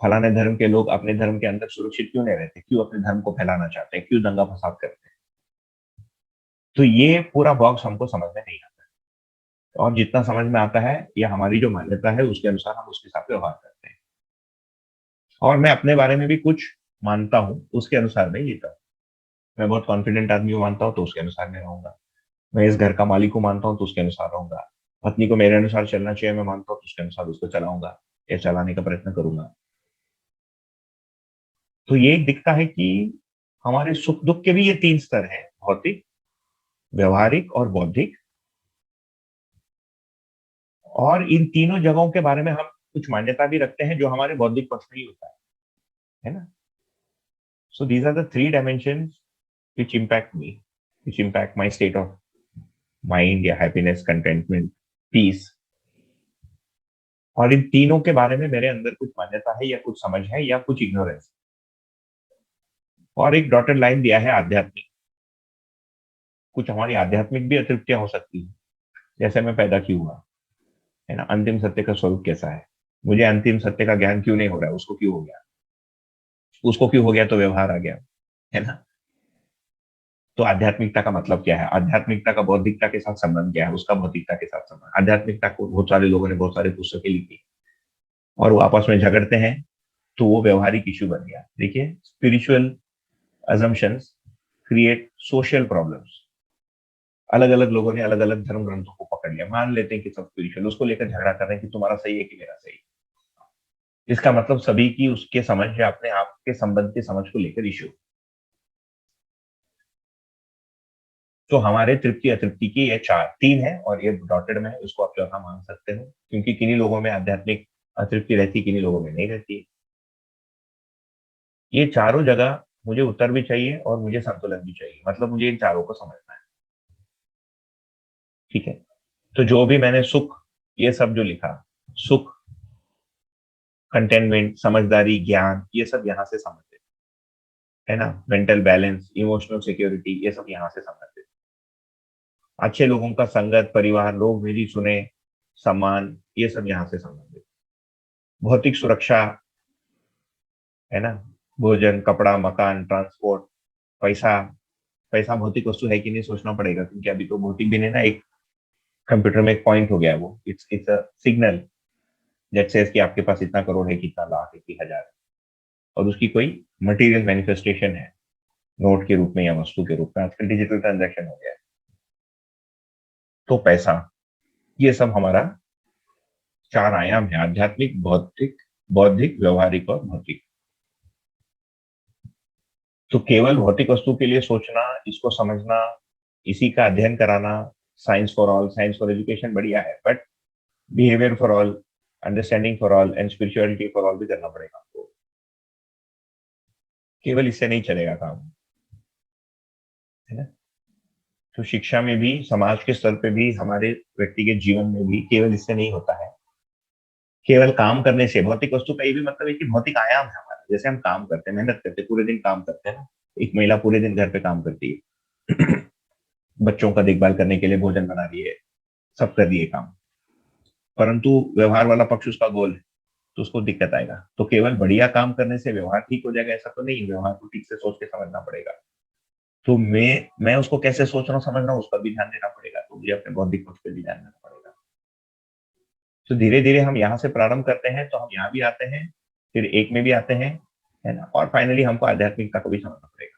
फलाने धर्म के लोग अपने धर्म के अंदर सुरक्षित क्यों नहीं रहते, क्यों अपने धर्म को फैलाना चाहते हैं, क्यों दंगा फसाद करते हैं। तो ये पूरा बॉक्स हमको समझ में नहीं आता है। और जितना समझ में आता है या हमारी जो मान्यता है उसके अनुसार हम उसके साथ व्यवहार करते हैं। और मैं अपने बारे में भी कुछ मानता हूँ, उसके अनुसार मैं जीता हूँ। मैं बहुत कॉन्फिडेंट आदमी को मानता हूँ तो उसके अनुसार मैं रहूंगा। मैं इस घर का मालिक को मानता हूँ तो उसके अनुसार रहूंगा। पत्नी को मेरे अनुसार चलना चाहिए मैं मानता हूँ तो उसके अनुसार उसको चलाऊंगा या चलाने का प्रयत्न करूंगा। तो ये दिखता है कि हमारे सुख दुख के भी ये तीन स्तर हैं, भौतिक, व्यवहारिक और बौद्धिक। और इन तीनों जगहों के बारे में हम कुछ मान्यता भी रखते हैं जो हमारे बौद्धिक पक्ष में ही होता है ना। So these are the three dimensions which impact me, which impact my state of mind या happiness, contentment, peace। और इन तीनों के बारे में मेरे अंदर कुछ मान्यता है या कुछ समझ है या कुछ इग्नोरेंस। और एक डॉटेड लाइन दिया है आध्यात्मिक। कुछ हमारी आध्यात्मिक भी अतृप्तियां हो सकती है, जैसे मैं पैदा क्यों हुआ, है ना। अंतिम सत्य का स्वरूप कैसा है, मुझे अंतिम सत्य का ज्ञान क्यों नहीं हो रहा है, उसको क्यों हो गया, उसको क्यों हो गया तो व्यवहार आ गया, है ना। तो आध्यात्मिकता का मतलब क्या है, आध्यात्मिकता का बौद्धिकता के साथ संबंध क्या है, उसका भौतिकता के साथ संबंध। आध्यात्मिकता को बहुत सारे लोगों ने बहुत सारी पुस्तकें लिखी और वो आपस में झगड़ते हैं, तो वो व्यवहारिक इश्यू बन गया। देखिए, spiritual assumptions create social problems. अलग अलग लोगों ने अलग अलग धर्म ग्रंथों को पकड़ लिया, मान लेते हैं कि सब स्पिरिचुअल, उसको लेकर झगड़ा कर रहे हैं कि तुम्हारा सही है कि मेरा सही है। इसका मतलब सभी की उसके समझ या अपने आप के संबंध के समझ को लेकर इश्यू। तो हमारे तृप्ति अतृप्ति की ये चार तीन है और ये डॉटेड में है, इसको आप चौथा मान सकते हो, क्योंकि किन्हीं लोगों में आध्यात्मिक अतृप्ति रहती, किन्हीं लोगों में नहीं रहती। ये चारों जगह मुझे उत्तर भी चाहिए और मुझे संतुलन भी चाहिए, मतलब मुझे इन चारों को समझना है। ठीक है, तो जो भी मैंने सुख, ये सब जो लिखा, सुख, कंटेनमेंट, समझदारी, ज्ञान, ये सब यहाँ से संबंधित है ना। मेंटल बैलेंस, इमोशनल सिक्योरिटी, ये सब यहाँ से संबंधित। अच्छे लोगों का संगत, परिवार, लोग मेरी सुने, सम्मान, ये सब यहाँ से संबंधित। भौतिक सुरक्षा, है ना, भोजन, कपड़ा, मकान, ट्रांसपोर्ट, पैसा। पैसा भौतिक वस्तु है कि नहीं सोचना पड़ेगा, क्योंकि अभी तो भौतिक भी नहीं ना, एक कंप्यूटर में एक पॉइंट हो गया वो, it's a signal that says कि आपके पास इतना करोड़ है, कितना लाख है, कि हजार है, और उसकी कोई मटेरियल मैनिफेस्टेशन है नोट के रूप में या वस्तु के रूप में। आजकल डिजिटल ट्रांजैक्शन हो गया है। तो पैसा, ये सब हमारा चार आयाम है, आध्यात्मिक, भौतिक, बौद्धिक, व्यवहारिक और भौतिक। तो केवल भौतिक वस्तु के लिए सोचना, इसको समझना, इसी का अध्ययन कराना, science for all, science for education बढ़िया है, but behaviour for all, understanding for all and spirituality for all भी करना पड़ेगा आपको। केवल इससे नहीं चलेगा काम, है ना। तो शिक्षा में भी, समाज के स्तर पे भी, हमारे व्यक्तिगत जीवन में भी केवल इससे नहीं होता है। केवल काम करने से, भौतिक वस्तु का ये भी मतलब है कि भौतिक आयाम है हमारा। जैसे हम काम करते हैं, मेहनत करते हैं, पूरे दिन काम करते हैं ना, एक महिला पूरे दिन घर पे काम करती है बच्चों का देखभाल करने के लिए भोजन बना रही है, सब कर रही है काम, परंतु व्यवहार वाला पक्ष उसका गोल है, तो उसको दिक्कत आएगा। तो केवल बढ़िया काम करने से व्यवहार ठीक हो जाएगा ऐसा तो नहीं, व्यवहार को ठीक से सोच के समझना पड़ेगा। तो मैं उसको कैसे सोच रहा हूँ, समझ रहा हूँ, उस पर भी ध्यान देना पड़ेगा, तो मुझे अपने बौद्धिक पक्ष पर भी ध्यान देना पड़ेगा। तो धीरे धीरे हम यहाँ से प्रारंभ करते हैं, तो हम यहाँ भी आते हैं, फिर एक में भी आते हैं, है ना, और फाइनली हमको आध्यात्मिकता को भी समझना पड़ेगा।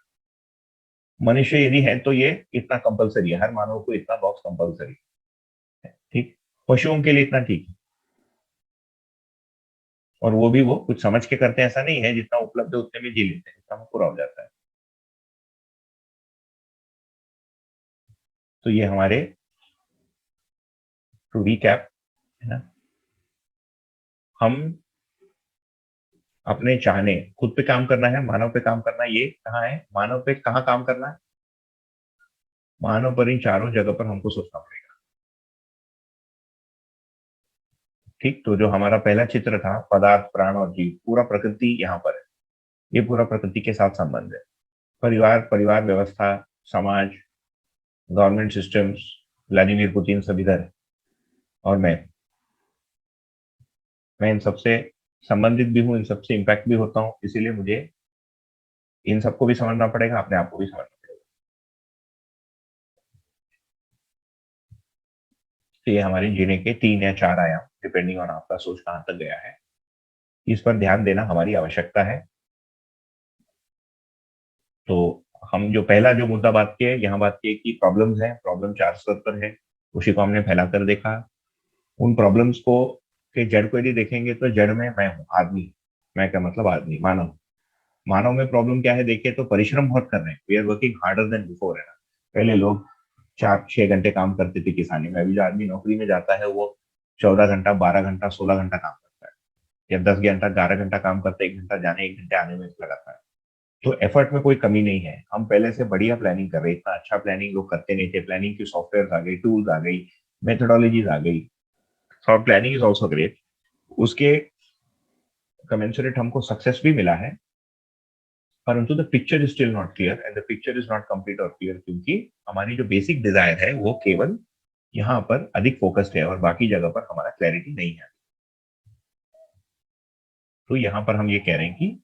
मनुष्य यदि है तो ये इतना कंपलसरी है, हर मानव को इतना बॉक्स कंपलसरी है, ठीक। पशुओं के लिए इतना ठीक है, और वो भी वो कुछ समझ के करते हैं, ऐसा नहीं है, जितना उपलब्ध है उतने में जी लेते हैं, इतना पूरा हो जाता है। तो ये हमारे टू रिकैप, है ना, हम अपने चाहने, खुद पे काम करना है, मानव पे काम करना है। ये कहाँ है, मानव पे कहाँ काम करना है, मानव पर, इन चारों जगह पर हमको सोचना पड़ेगा, ठीक। तो जो हमारा पहला चित्र था, पदार्थ, प्राण और जीव, पूरा प्रकृति यहाँ पर है, ये पूरा प्रकृति के साथ संबंध है। परिवार, परिवार व्यवस्था, समाज, गवर्नमेंट सिस्टम्स, व्लादिमीर पुतिन, सब इधर है, और मैं इन सबसे संबंधित भी हूँ, इन सबसे इम्पैक्ट भी होता हूँ, इसीलिए मुझे इन सबको भी समझना पड़ेगा, अपने आप को भी समझना पड़ेगा। तो ये हमारे जीने के तीन या चार आयाम, डिपेंडिंग ऑन आपका सोच कहाँ तक गया है, इस पर ध्यान देना हमारी आवश्यकता है। तो हम जो पहला जो मुद्दा बात किए, यहाँ बात की कि प्रॉब्लम्स हैं, प्रॉब्लम चार स्तर पर है, उसी को हमने फैलाकर देखा। उन प्रॉब्लम्स को के जड़ को यदि देखेंगे तो जड़ में मैं हूँ, आदमी। मैं क्या मतलब, आदमी, मानव। मानव में प्रॉब्लम क्या है, देखिए, तो परिश्रम बहुत कर रहे हैं, we are working harder than before, है ना। पहले लोग 4-6 घंटे काम करते थे किसानी में, अभी जो आदमी नौकरी में जाता है वो 14 घंटा, 12 घंटा, 16 घंटा काम करता है, या 10 घंटा, 11 घंटा काम करता है, 1 घंटा जाने, 1 घंटे आने में लगाता है। तो एफर्ट में कोई कमी नहीं है, हम पहले से बढ़िया प्लानिंग कर रहे हैं। इतना अच्छा प्लानिंग लोग करते नहीं थे, प्लानिंग की सॉफ्टवेयर आ गई, टूल्स आ गई, मेथोडोलॉजीज आ गई, और प्लानिंग इज ऑल्सो ग्रेट। उसके कमेंसुरेट हमको सक्सेस भी मिला है, परंतु the picture is still not clear, and the picture is not complete और क्लियर, क्योंकि हमारी जो बेसिक डिजायर है वो केवल यहाँ पर अधिक फोकस्ड है और बाकी जगह पर हमारा क्लैरिटी नहीं है। तो यहाँ पर हम ये कह रहे हैं कि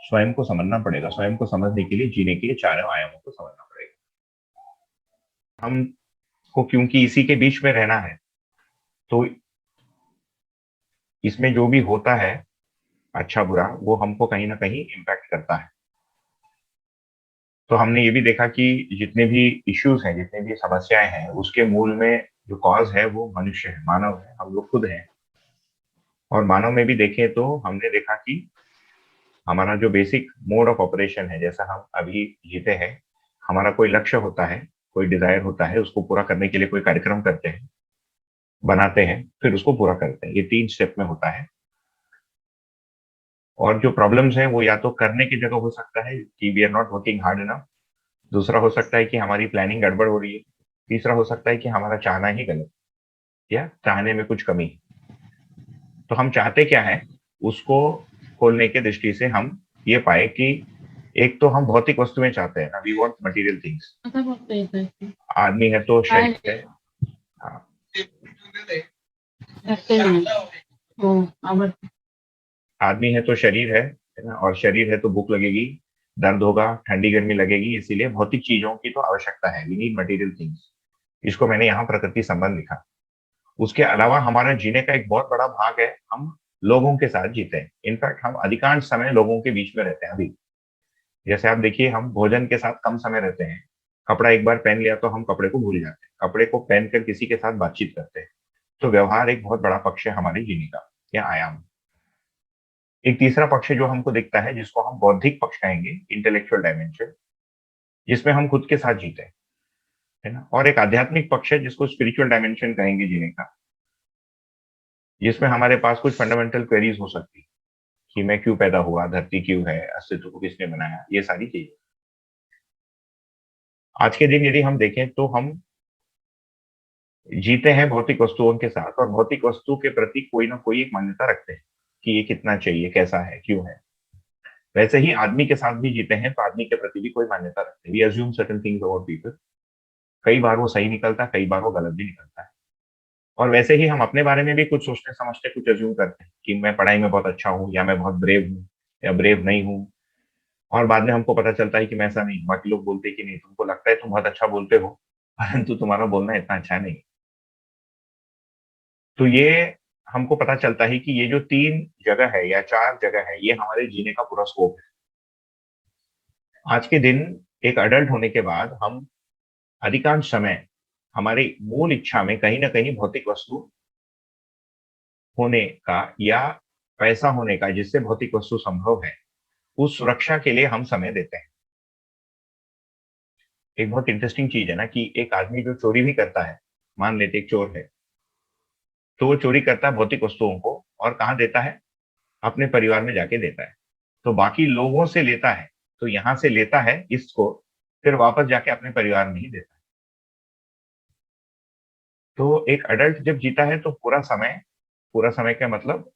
स्वयं को समझना पड़ेगा। स्वयं को समझने के लिए जीने के लिए चारों आयामों को समझना पड़ेगा हमको, क्योंकि इसी के बीच में रहना है। तो इसमें जो भी होता है अच्छा बुरा, वो हमको कहीं ना कहीं इम्पैक्ट करता है। तो हमने ये भी देखा कि जितने भी इश्यूज हैं, जितने भी समस्याएं हैं, उसके मूल में जो कॉज है वो मनुष्य है, मानव है, हम लोग खुद हैं। और मानव में भी देखें तो हमने देखा कि हमारा जो बेसिक मोड ऑफ ऑपरेशन है, जैसा हम अभी जीते हैं, हमारा कोई लक्ष्य होता है, कोई डिजायर होता है, उसको पूरा करने के लिए कोई कार्यक्रम करते हैं, बनाते हैं, फिर उसको पूरा करते हैं। ये 3 स्टेप में होता है। और जो प्रॉब्लम्स हैं वो या तो करने की जगह हो सकता है कि we are not working hard enough, दूसरा हो सकता है कि हमारी प्लानिंग गड़बड़ हो रही है, तीसरा हो सकता है कि हमारा चाहना ही गलत या चाहने में कुछ कमी। तो हम चाहते क्या है, उसको खोलने के दृष्टि से हम ये पाए कि एक तो हम भौतिक वस्तुएं चाहते हैं ना, वी वांट मटेरियल थिंग्स। आदमी है तो शरीर है, हाँ, आदमी है तो शरीर है ना, और शरीर है तो भूख लगेगी, दर्द होगा, ठंडी गर्मी लगेगी, इसीलिए भौतिक चीजों की तो आवश्यकता है, वी नीड मटेरियल थिंग्स। इसको मैंने यहाँ प्रकृति संबंध लिखा। उसके अलावा हमारा जीने का एक बहुत बड़ा भाग है, हम लोगों के साथ जीते हैं। इनफैक्ट हम अधिकांश समय लोगों के बीच में रहते हैं। अभी जैसे आप देखिए, हम भोजन के साथ कम समय रहते हैं, कपड़ा एक बार पहन लिया तो हम कपड़े को भूल जाते हैं, कपड़े को पहनकर किसी के साथ बातचीत करते हैं। तो व्यवहार एक बहुत बड़ा पक्ष है हमारे जीने का, या आयाम। एक तीसरा पक्ष जो हमको दिखता है, जिसको हम बौद्धिक पक्ष कहेंगे, इंटेलेक्चुअल डायमेंशन, जिसमें हम खुद के साथ जीते हैं, है ना। और एक आध्यात्मिक पक्ष है जिसको स्पिरिचुअल डायमेंशन कहेंगे जीने का, जिसमें हमारे पास कुछ फंडामेंटल क्वेरीज हो सकती है कि मैं क्यों पैदा हुआ, धरती क्यों है, अस्तित्व को किसने बनाया, ये सारी चीजें। आज के दिन यदि हम देखें तो हम जीते हैं भौतिक वस्तुओं के साथ, और भौतिक वस्तु के प्रति कोई ना कोई एक मान्यता रखते हैं कि ये कितना चाहिए, कैसा है, क्यों है। वैसे ही आदमी के साथ भी जीते हैं तो आदमी के प्रति भी कोई मान्यता रखते हैं। We assume certain things about people. कई बार वो सही निकलता है, कई बार वो गलत भी निकलता है। और वैसे ही हम अपने बारे में भी कुछ सोचते समझते कुछ अज्यूम करते हैं कि मैं पढ़ाई में बहुत अच्छा हूँ, या मैं बहुत ब्रेव हूँ, या ब्रेव नहीं हूँ। और बाद में हमको पता चलता है कि मैं ऐसा नहीं हूँ। बाकी लोग बोलते हैं कि नहीं, तुमको लगता है तुम बहुत अच्छा बोलते हो, परंतु तुम्हारा बोलना इतना अच्छा नहीं। तो ये हमको पता चलता है कि ये जो 3 जगह है या 4 जगह है, ये हमारे जीने का पूरा स्कोप है। आज के दिन एक अडल्ट होने के बाद हम अधिकांश समय हमारी मूल इच्छा में कहीं ना कहीं भौतिक वस्तु होने का या पैसा होने का, जिससे भौतिक वस्तु संभव है, उस सुरक्षा के लिए हम समय देते हैं। एक बहुत इंटरेस्टिंग चीज है ना कि एक आदमी जो चोरी भी करता है, मान लेते एक चोर है, तो वो चोरी करता है भौतिक वस्तुओं को, और कहाँ देता है, अपने परिवार में जाके देता है। तो बाकी लोगों से लेता है, तो यहां से लेता है इसको, फिर वापस जाके अपने परिवार में ही देता है। तो एक अडल्ट जब जीता है तो पूरा समय का मतलब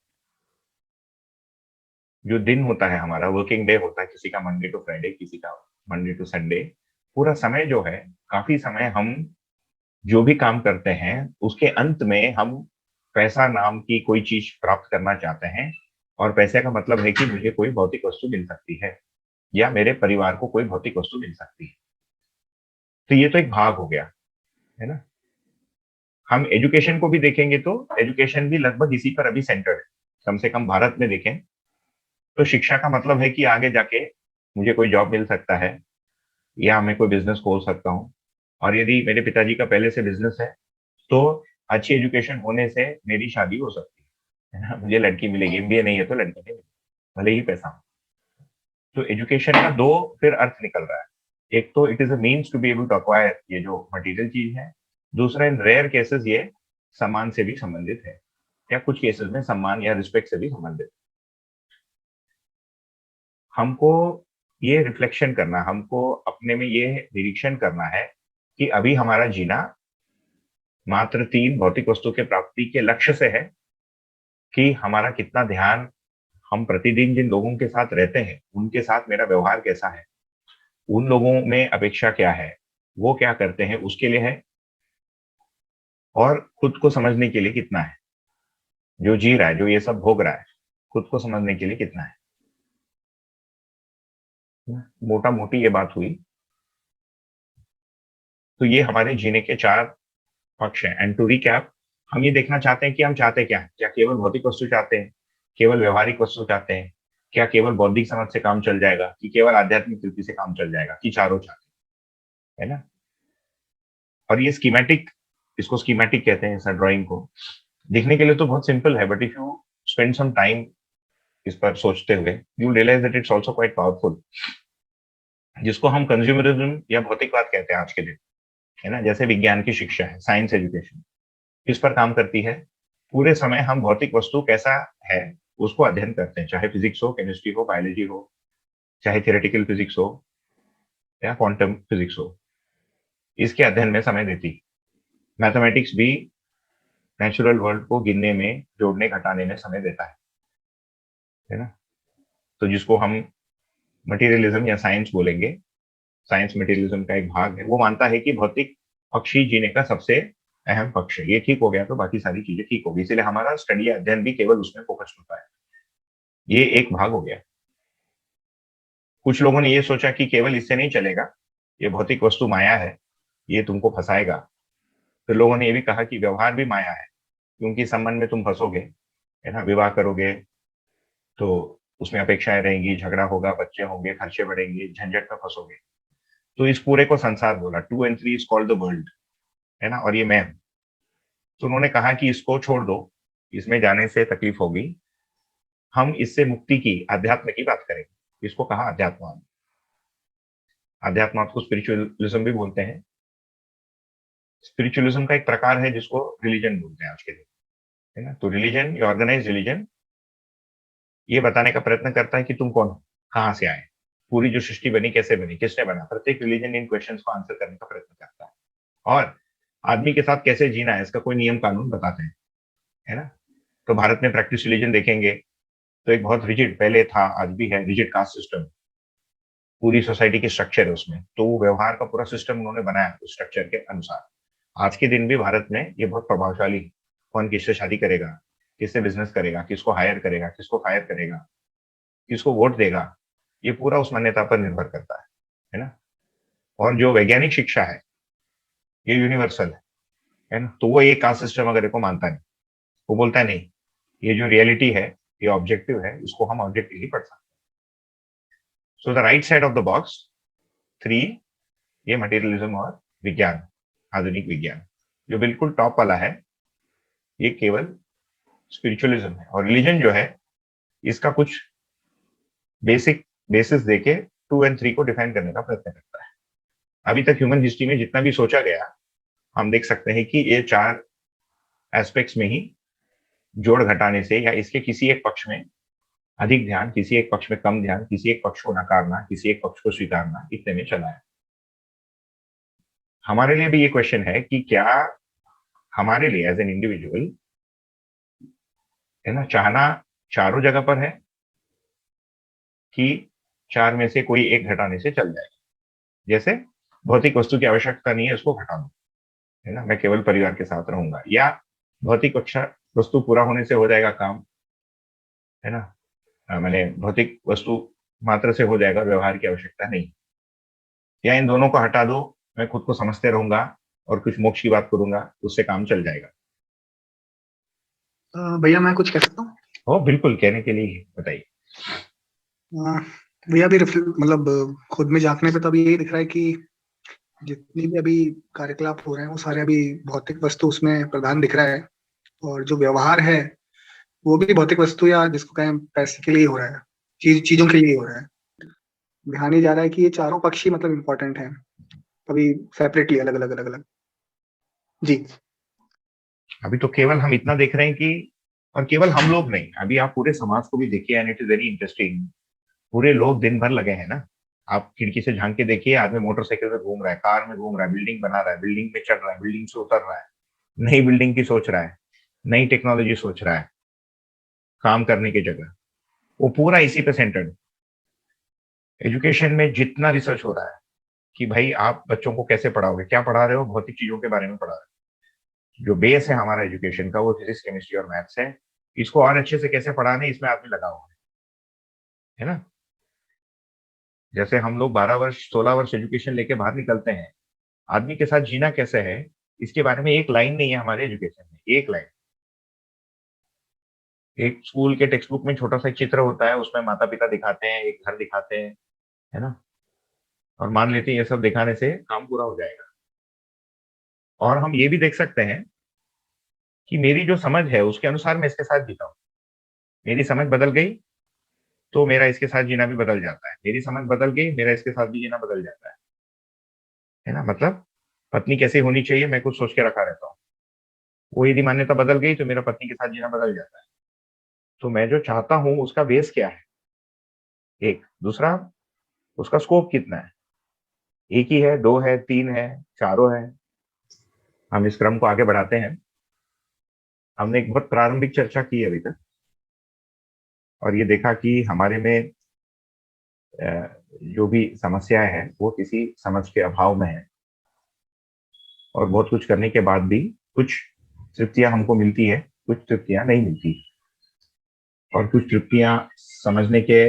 जो दिन होता है हमारा, वर्किंग डे होता है, किसी का मंडे टू फ्राइडे, किसी का मंडे टू संडे, पूरा समय जो है, काफी समय हम जो भी काम करते हैं, उसके अंत में हम पैसा नाम की कोई चीज प्राप्त करना चाहते हैं। और पैसे का मतलब है कि मुझे कोई भौतिक वस्तु मिल सकती है, या मेरे परिवार को कोई भौतिक वस्तु मिल सकती है। तो ये तो एक भाग हो गया, है ना। हम एजुकेशन को भी देखेंगे तो एजुकेशन भी लगभग इसी पर अभी सेंटर्ड है। कम से कम भारत में देखें तो शिक्षा का मतलब है कि आगे जाके मुझे कोई जॉब मिल सकता है, या मैं कोई बिजनेस खोल सकता हूँ। और यदि मेरे पिताजी का पहले से बिजनेस है तो अच्छी एजुकेशन होने से मेरी शादी हो सकती है ना, मुझे लड़की मिलेगी। एमबीए नहीं है तो लड़की नहीं मिलेगी, भले ही पैसा हो। तो एजुकेशन का 2 फिर अर्थ निकल रहा है। एक तो it is a means to be able to acquire, ये जो मटेरियल चीज है। दूसरा, इन रेयर केसेस ये सम्मान से भी संबंधित है, या कुछ केसेस में सम्मान या रिस्पेक्ट से भी संबंधित। हमको ये रिफ्लेक्शन करना, हमको अपने में ये निरीक्षण करना है कि अभी हमारा जीना मात्र 3 भौतिक वस्तु के प्राप्ति के लक्ष्य से है, कि हमारा कितना ध्यान, हम प्रतिदिन जिन लोगों के साथ रहते हैं उनके साथ मेरा व्यवहार कैसा है, उन लोगों में अपेक्षा क्या है, वो क्या करते हैं, उसके लिए है। और खुद को समझने के लिए कितना है, जो जी रहा है, जो ये सब भोग रहा है, खुद को समझने के लिए कितना है। मोटा मोटी ये बात हुई। तो ये हमारे जीने के 4 पक्ष हैं। एंड टू रिकैप, हम ये देखना चाहते हैं कि हम चाहते क्या है। क्या केवल भौतिक वस्तु चाहते हैं, केवल व्यवहारिक वस्तु चाहते हैं, क्या केवल बौद्धिक समझ से काम चल जाएगा, कि केवल आध्यात्मिक तृप्ति से काम चल जाएगा, कि चारों चाहते हैं, है ना। और ये स्कीमेटिक, इसको स्कीमेटिक कहते हैं, सर ड्राइंग को। दिखने के लिए तो बहुत सिंपल है, but if you spend some time इस पर सोचते हुए, you realise that it's also quite powerful. जिसको हम कंज्यूमरिज्म या भौतिकवाद कहते हैं आज के दिन, है ना। जैसे विज्ञान की शिक्षा है, साइंस एजुकेशन, इस पर काम करती है। पूरे समय हम भौतिक वस्तु कैसा है उसको अध्ययन करते हैं, चाहे फिजिक्स हो, केमिस्ट्री हो, बायोलॉजी हो, चाहे थियोरेटिकल फिजिक्स हो या क्वांटम फिजिक्स हो, इसके अध्ययन में समय देती। मैथमेटिक्स भी नेचुरल वर्ल्ड को गिनने में, जोड़ने घटाने में समय देता है ना। तो जिसको हम मटेरियलिज्म या साइंस बोलेंगे, साइंस मटेरियलिज्म का एक भाग है। वो मानता है कि भौतिक पक्ष ही जीने का सबसे अहम पक्ष है। ये ठीक हो गया तो बाकी सारी चीजें ठीक होगी, इसलिए हमारा स्टडी अध्ययन भी केवल उसमें फोकस होता है। ये एक भाग हो गया। कुछ लोगों ने ये सोचा कि केवल इससे नहीं चलेगा, ये भौतिक वस्तु माया है, ये तुमको फंसाएगा। फिर लोगों ने ये भी कहा कि व्यवहार भी माया है, क्योंकि संबंध में तुम फंसोगे, है ना। विवाह करोगे तो उसमें अपेक्षाएं रहेंगी, झगड़ा होगा, बच्चे होंगे, खर्चे बढ़ेंगे, झंझट में फंसोगे। तो इस पूरे को संसार बोला। 2 and 3 is called the world, है ना। और ये मैं, तो उन्होंने कहा कि इसको छोड़ दो, इसमें जाने से तकलीफ होगी, हम इससे मुक्ति की, अध्यात्म की बात करेंगे। इसको कहा अध्यात्म। अध्यात्म को स्पिरिचुअलिज्म भी बोलते हैं। स्पिरिचुअलिज्म का एक प्रकार है जिसको रिलीजन बोलते हैं आज के दिन, है ना। तो रिलीजन, या ऑर्गेनाइज रिलीजन, ये बताने का प्रयत्न करता है कि तुम कौन हो, कहाँ से आए, पूरी जो सृष्टि बनी कैसे बनी, किसने बना। प्रत्येक रिलीजन इन क्वेश्चंस को आंसर करने का प्रयत्न करता है, और आदमी के साथ कैसे जीना है इसका कोई नियम कानून बताते हैं, है ना। तो भारत में प्रैक्टिस रिलीजन देखेंगे तो एक बहुत रिजिड, पहले था आज भी है, रिजिड कास्ट सिस्टम। पूरी सोसाइटी की स्ट्रक्चर है उसमें, तो वो व्यवहार का पूरा सिस्टम उन्होंने बनाया उस स्ट्रक्चर के अनुसार। आज के दिन भी भारत में ये बहुत प्रभावशाली, कौन किससे शादी करेगा, किससे बिजनेस करेगा, किसको हायर करेगा, किसको फायर करेगा, किसको वोट देगा, ये पूरा उस मान्यता पर निर्भर करता है ना। और जो वैज्ञानिक शिक्षा है ये यूनिवर्सल है ना। तो वो ये कास्ट सिस्टम वगैरह को मानता नहीं, वो बोलता है नहीं, ये जो रियलिटी है, ये ऑब्जेक्टिव है, इसको हम ऑब्जेक्टिवली पढ़ सकते हैं। So the right side of the box 3, ये मटेरियलिज्म और विज्ञान, आधुनिक विज्ञान। जो बिल्कुल टॉप वाला है ये केवल स्पिरिचुअलिज्म है। और रिलीजन जो है इसका कुछ बेसिक बेसिस देके 2 and 3 को डिफाइन करने का प्रयत्न करता है। अभी तक ह्यूमन हिस्ट्री में जितना भी सोचा गया, हम देख सकते हैं कि ये 4 एस्पेक्ट्स में ही जोड़ घटाने से, या इसके किसी एक पक्ष में अधिक ध्यान, किसी एक पक्ष में कम ध्यान, किसी एक पक्ष को नकारना, किसी एक पक्ष को स्वीकारना, इतने में चला है। हमारे लिए भी ये क्वेश्चन है कि क्या हमारे लिए एज एन इंडिविजुअल, है ना, चाहना चारों जगह पर है, कि 4 में से कोई एक घटाने से चल जाएगा। जैसे भौतिक वस्तु की आवश्यकता नहीं है, उसको घटा दो, है ना, मैं केवल परिवार के साथ रहूंगा। या भौतिक वस्तु पूरा होने से हो जाएगा काम, है ना, मैंने भौतिक वस्तु मात्र से हो जाएगा, व्यवहार की आवश्यकता नहीं। या इन दोनों को हटा दो, मैं खुद को समझते रहूंगा और कुछ मोक्ष की बात करूंगा, उससे काम चल जाएगा। भैया मैं कुछ कह सकता हूँ? हो, बिल्कुल, कहने के लिए बताइए। भैया अभी मतलब खुद में झांकने पे तो अभी यही दिख रहा है कि जितनी भी अभी कार्यकलाप हो रहे हैं वो सारे अभी भौतिक वस्तु उसमें प्रधान दिख रहा है, और जो व्यवहार है वो भी भौतिक वस्तु, या जिसको कहें पैसे के लिए हो रहा है, चीजों के लिए हो रहा है। ध्यान ही जा रहा है कि ये चारों पक्ष ही मतलब इम्पोर्टेंट है, अभी सेपरेटली, अलग अलग अलग अलग। जी, अभी तो केवल हम इतना देख रहे हैं कि, और केवल हम लोग नहीं, अभी आप पूरे समाज को भी देखिए, and it is very interesting. पूरे लोग दिन भर लगे हैं ना, आप खिड़की से झांक के देखिए, आदमी मोटरसाइकिल में घूम रहा है, कार में घूम रहा है, बिल्डिंग बना रहा है, बिल्डिंग में चढ़ रहा है, बिल्डिंग से उतर रहा है, नई बिल्डिंग की सोच रहा है, नई टेक्नोलॉजी सोच रहा है, काम करने की जगह। वो पूरा इसी पे सेंटर्ड। एजुकेशन में जितना रिसर्च हो रहा है कि भाई आप बच्चों को कैसे पढ़ाओगे, क्या पढ़ा रहे हो, भौतिक चीजों के बारे में पढ़ा रहे हो, जो बेस है हमारा एजुकेशन का वो फिजिक्स, केमिस्ट्री और मैथ्स है। इसको और अच्छे से कैसे पढ़ाने, इसमें आदमी लगा हुआ है ना। जैसे हम लोग 12 वर्ष 16 वर्ष एजुकेशन लेके बाहर निकलते हैं, आदमी के साथ जीना कैसे है इसके बारे में एक लाइन नहीं है हमारे एजुकेशन में, एक लाइन। एक स्कूल के टेक्स्ट बुक में छोटा सा एक चित्र होता है, उसमें माता पिता दिखाते हैं, एक घर दिखाते हैं, है ना, और मान लेते हैं ये सब दिखाने से काम पूरा हो जाएगा। और हम ये भी देख सकते हैं कि मेरी जो समझ है उसके अनुसार मैं इसके साथ जीता हूँ। मेरी समझ बदल गई तो मेरा इसके साथ जीना भी बदल जाता है, मेरी समझ बदल गई मेरा इसके साथ भी जीना बदल जाता है ना। मतलब पत्नी कैसी होनी चाहिए मैं कुछ सोच के रखा रहता हूँ, वो यदि मान्यता बदल गई तो मेरा पत्नी के साथ जीना बदल जाता है। तो मैं जो चाहता हूँ उसका बेस क्या है, एक। दूसरा, उसका स्कोप कितना है, एक ही है, दो है, तीन है, चारों है। हम इस क्रम को आगे बढ़ाते हैं। हमने एक बहुत प्रारंभिक चर्चा की अभी तक, और ये देखा कि हमारे में जो भी समस्याएं हैं वो किसी समझ के अभाव में है, और बहुत कुछ करने के बाद भी कुछ तृप्तियां हमको मिलती है, कुछ तृप्तियां नहीं मिलती, और कुछ तृप्तियां समझने के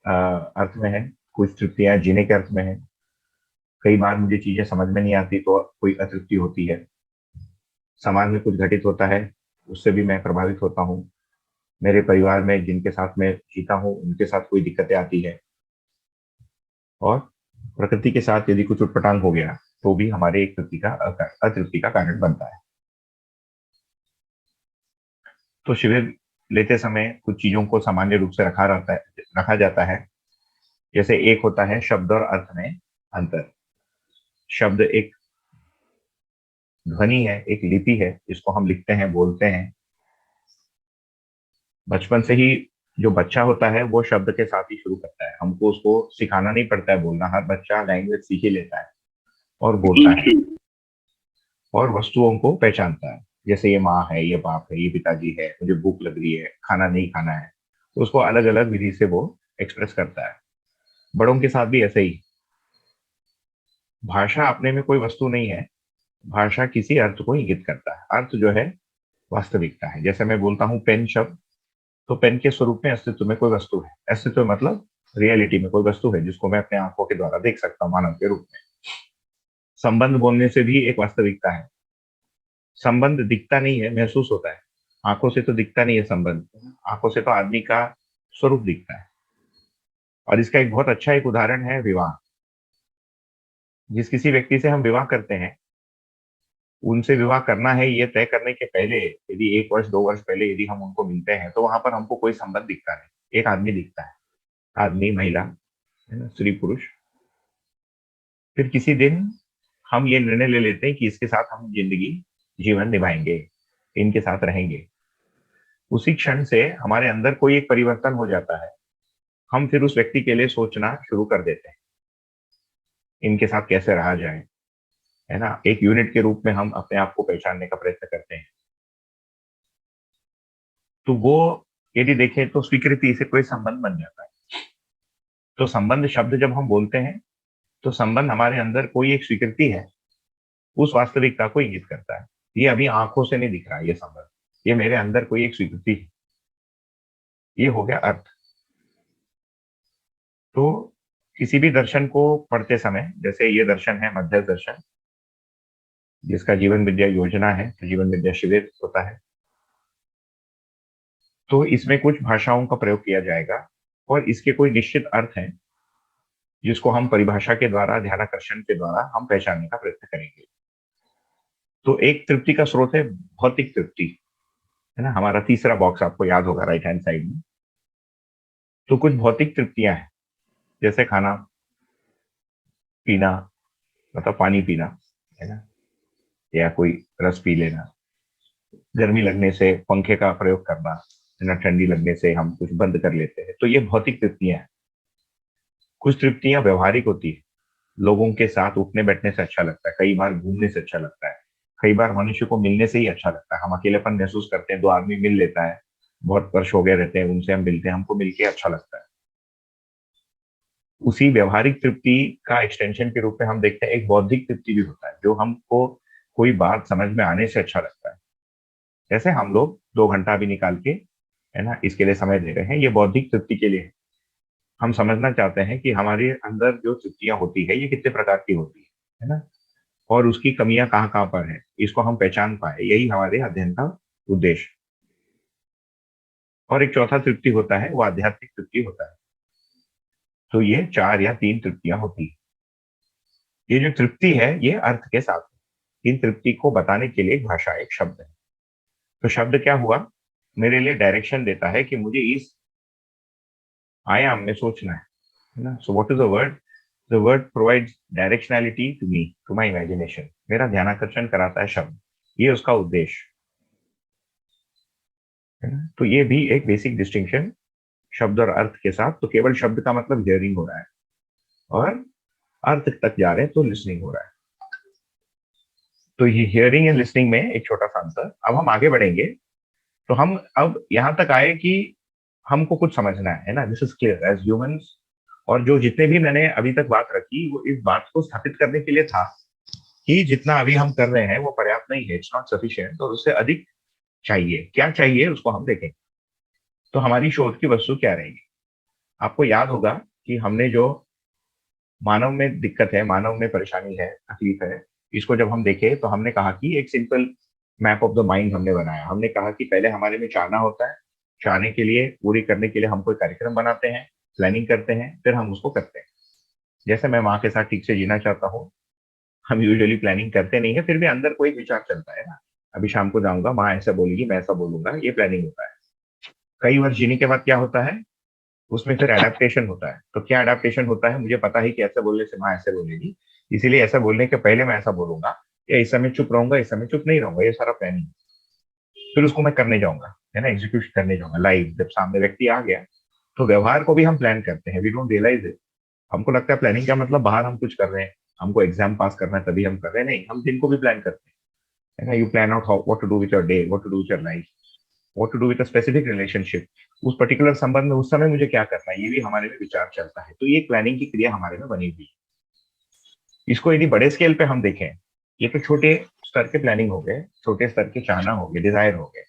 अर्थ में है, कुछ तृप्तियां जीने के अर्थ में है। कई बार मुझे चीजें समझ में नहीं आती तो कोई अतृप्ति होती है, समाज में कुछ घटित होता है उससे भी मैं प्रभावित होता हूँ, मेरे परिवार में जिनके साथ मैं जीता हूँ उनके साथ कोई दिक्कतें आती है, और प्रकृति के साथ यदि कुछ उटपटांग हो गया तो भी हमारे एक अतृप्ति का कारण बनता है। तो शिविर लेते समय कुछ चीजों को सामान्य रूप से रखा जाता है। जैसे एक होता है शब्द और अर्थ में अंतर। शब्द एक ध्वनि है, एक लिपि है जिसको हम लिखते हैं, बोलते हैं। बचपन से ही जो बच्चा होता है वो शब्द के साथ ही शुरू करता है, हमको उसको सिखाना नहीं पड़ता है बोलना, हर बच्चा लैंग्वेज सीख ही लेता है और बोलता है और वस्तुओं को पहचानता है। जैसे ये माँ है, ये बाप है, ये पिताजी है, मुझे भूख लग रही है, खाना नहीं खाना है, तो उसको अलग अलग विधि से वो एक्सप्रेस करता है। बड़ों के साथ भी ऐसे ही। भाषा अपने में कोई वस्तु नहीं है, भाषा किसी अर्थ को इंगित करता है। अर्थ जो है वास्तविकता है। जैसे मैं बोलता हूँ पेन शब्द, तो पेन के स्वरूप में अस्तित्व में कोई वस्तु है, अस्तित्व मतलब रियलिटी में कोई वस्तु है जिसको मैं अपने आंखों के द्वारा देख सकता हूँ मानव के रूप में। संबंध बोलने से भी एक वास्तविकता है। संबंध दिखता नहीं है, महसूस होता है। आंखों से तो दिखता नहीं है संबंध, आंखों से तो आदमी का स्वरूप दिखता है। और इसका एक बहुत अच्छा एक उदाहरण है विवाह। जिस किसी व्यक्ति से हम विवाह करते हैं, उनसे विवाह करना है ये तय करने के पहले यदि 1 वर्ष 2 वर्ष पहले यदि हम उनको मिलते हैं तो वहां पर हमको कोई संबंध दिखता नहीं, एक आदमी दिखता है, आदमी महिला, है ना, स्त्री पुरुष। फिर किसी दिन हम ये निर्णय ले लेते हैं कि इसके साथ हम जिंदगी जीवन निभाएंगे, इनके साथ रहेंगे। उसी क्षण से हमारे अंदर कोई एक परिवर्तन हो जाता है। हम फिर उस व्यक्ति के लिए सोचना शुरू कर देते हैं, इनके साथ कैसे रहा जाए, है ना। एक यूनिट के रूप में हम अपने आप को पहचानने का प्रयत्न करते हैं। तो वो यदि देखें तो स्वीकृति से कोई संबंध बन जाता है। तो संबंध शब्द जब हम बोलते हैं तो संबंध हमारे अंदर कोई एक स्वीकृति है, उस वास्तविकता को इंगित करता है। ये अभी आंखों से नहीं दिख रहा है ये संबंध, ये मेरे अंदर कोई एक स्वीकृति है। ये हो गया अर्थ। तो किसी भी दर्शन को पढ़ते समय, जैसे ये दर्शन है मध्यस्थ दर्शन, जिसका जीवन विद्या योजना है, जीवन विद्या शिविर होता है, तो इसमें कुछ भाषाओं का प्रयोग किया जाएगा और इसके कोई निश्चित अर्थ हैं जिसको हम परिभाषा के द्वारा, ध्यानाकर्षण के द्वारा हम पहचानने का प्रयत्न करेंगे। तो एक तृप्ति का स्रोत है भौतिक तृप्ति, है ना, हमारा तीसरा बॉक्स आपको याद होगा राइट हैंड साइड में। तो कुछ भौतिक तृप्तियां हैं, जैसे खाना पीना, मतलब पानी पीना, है ना, या कोई रस पी लेना, गर्मी लगने से पंखे का प्रयोग करना, है ना, ठंडी लगने से हम कुछ बंद कर लेते हैं, तो ये भौतिक तृप्तियां हैं। कुछ तृप्तियां व्यवहारिक होती है, लोगों के साथ उठने बैठने से अच्छा लगता है, कई बार घूमने से अच्छा लगता है, कई बार मनुष्य को मिलने से ही अच्छा लगता है। हम अकेलेपन महसूस करते हैं, दो आदमी मिल लेता है, बहुत वर्ष हो गए रहते हैं, उनसे हम मिलते हैं, हमको मिलके अच्छा लगता है। उसी व्यवहारिक तृप्ति का एक्सटेंशन के रूप में हम देखते हैं एक बौद्धिक तृप्ति भी होता है, जो हमको कोई बात समझ में आने से अच्छा लगता है। जैसे हम लोग 2 घंटा भी निकाल के, है ना, इसके लिए समय दे रहे हैं, ये बौद्धिक तृप्ति के लिए है। हम समझना चाहते हैं कि हमारे अंदर जो तृप्तियां होती है ये कितने प्रकार की होती है ना, और उसकी कमियां कहाँ कहाँ पर है, इसको हम पहचान पाए, यही हमारे अध्ययन का उद्देश्य। और एक चौथा तृप्ति होता है, वो आध्यात्मिक तृप्ति होता है। तो ये 4 या 3 तृप्तियां होती है। ये जो तृप्ति है ये अर्थ के साथ है। इन तृप्ति को बताने के लिए एक भाषा, एक शब्द है। तो शब्द क्या हुआ, मेरे लिए डायरेक्शन देता है कि मुझे इस आयाम में सोचना है ना। So what is the word? The word provides directionality to me, to my imagination. मेरा ध्यानाकर्षण कराता है शब्द, ये उसका उद्देश्य है ना। तो ये भी एक बेसिक डिस्टिंक्शन शब्द और अर्थ के साथ। तो केवल शब्द का मतलब हियरिंग हो रहा है, और अर्थ तक जा रहे हैं तो लिसनिंग हो रहा है। तो ये हियरिंग एंड लिसनिंग में एक छोटा सा अंतर। अब हम आगे बढ़ेंगे, तो हम अब यहां तक आए कि हमको कुछ समझना है ना, this is clear as humans. और जो जितने भी मैंने अभी तक बात रखी वो इस बात को स्थापित करने के लिए था कि जितना अभी हम कर रहे हैं वो पर्याप्त नहीं है, इट्स नॉट सफिशिएंट, और उससे अधिक चाहिए। क्या चाहिए उसको हम देखें। तो हमारी शोध की वस्तु क्या रहेगी? आपको याद होगा कि हमने जो मानव में दिक्कत है, मानव में परेशानी है, तकलीफ है, इसको जब हम देखे तो हमने कहा कि एक simple map of the mind हमने बनाया। हमने कहा कि पहले हमारे में चाहना होता है, चाहने के लिए, पूरी करने के लिए हम कोई कार्यक्रम बनाते हैं, प्लानिंग करते हैं, फिर हम उसको करते हैं। जैसे मैं माँ के साथ ठीक से जीना चाहता हूँ, हम यूजुअली प्लानिंग करते नहीं है, फिर भी अंदर कोई विचार चलता है ना। अभी शाम को जाऊंगा, माँ ऐसा बोलेगी, मैं ऐसा बोलूंगा, ये प्लानिंग होता है। कई वर्ष जीने के बाद क्या होता है, उसमें फिर एडेप्टेशन होता है। तो क्या एडेप्टेशन होता है, मुझे पता है कि ऐसे बोलने से माँ ऐसे बोलेगी, इसीलिए ऐसा बोलने के पहले मैं ऐसा बोलूंगा, या इस समय चुप रहूंगा, इस समय चुप नहीं रहूंगा, ये सारा प्लानिंग। फिर उसको मैं करने जाऊंगा, है ना, एग्जीक्यूट करने जाऊंगा लाइव। जब सामने व्यक्ति आ गया तो व्यवहार को भी हम प्लान करते हैं, वी डोंट रियलाइज इट। हमको लगता है प्लानिंग का मतलब बाहर हम कुछ कर रहे हैं, हमको एग्जाम पास करना है तभी हम कर रहे हैं। नहीं, हम दिन को भी प्लान करते हैं, है ना। You plan out how what to do with your day, what to do with your life, what to do with a specific relationship. उस पर्टिकुलर संबंध में उस समय मुझे क्या करना है, ये भी हमारे में विचार चलता है। तो ये प्लानिंग की क्रिया हमारे में बनी हुई है। इसको यदि बड़े स्केल पे हम देखें, ये तो छोटे स्तर के प्लानिंग हो गए, छोटे स्तर के चाहना हो गए, डिजायर हो गए।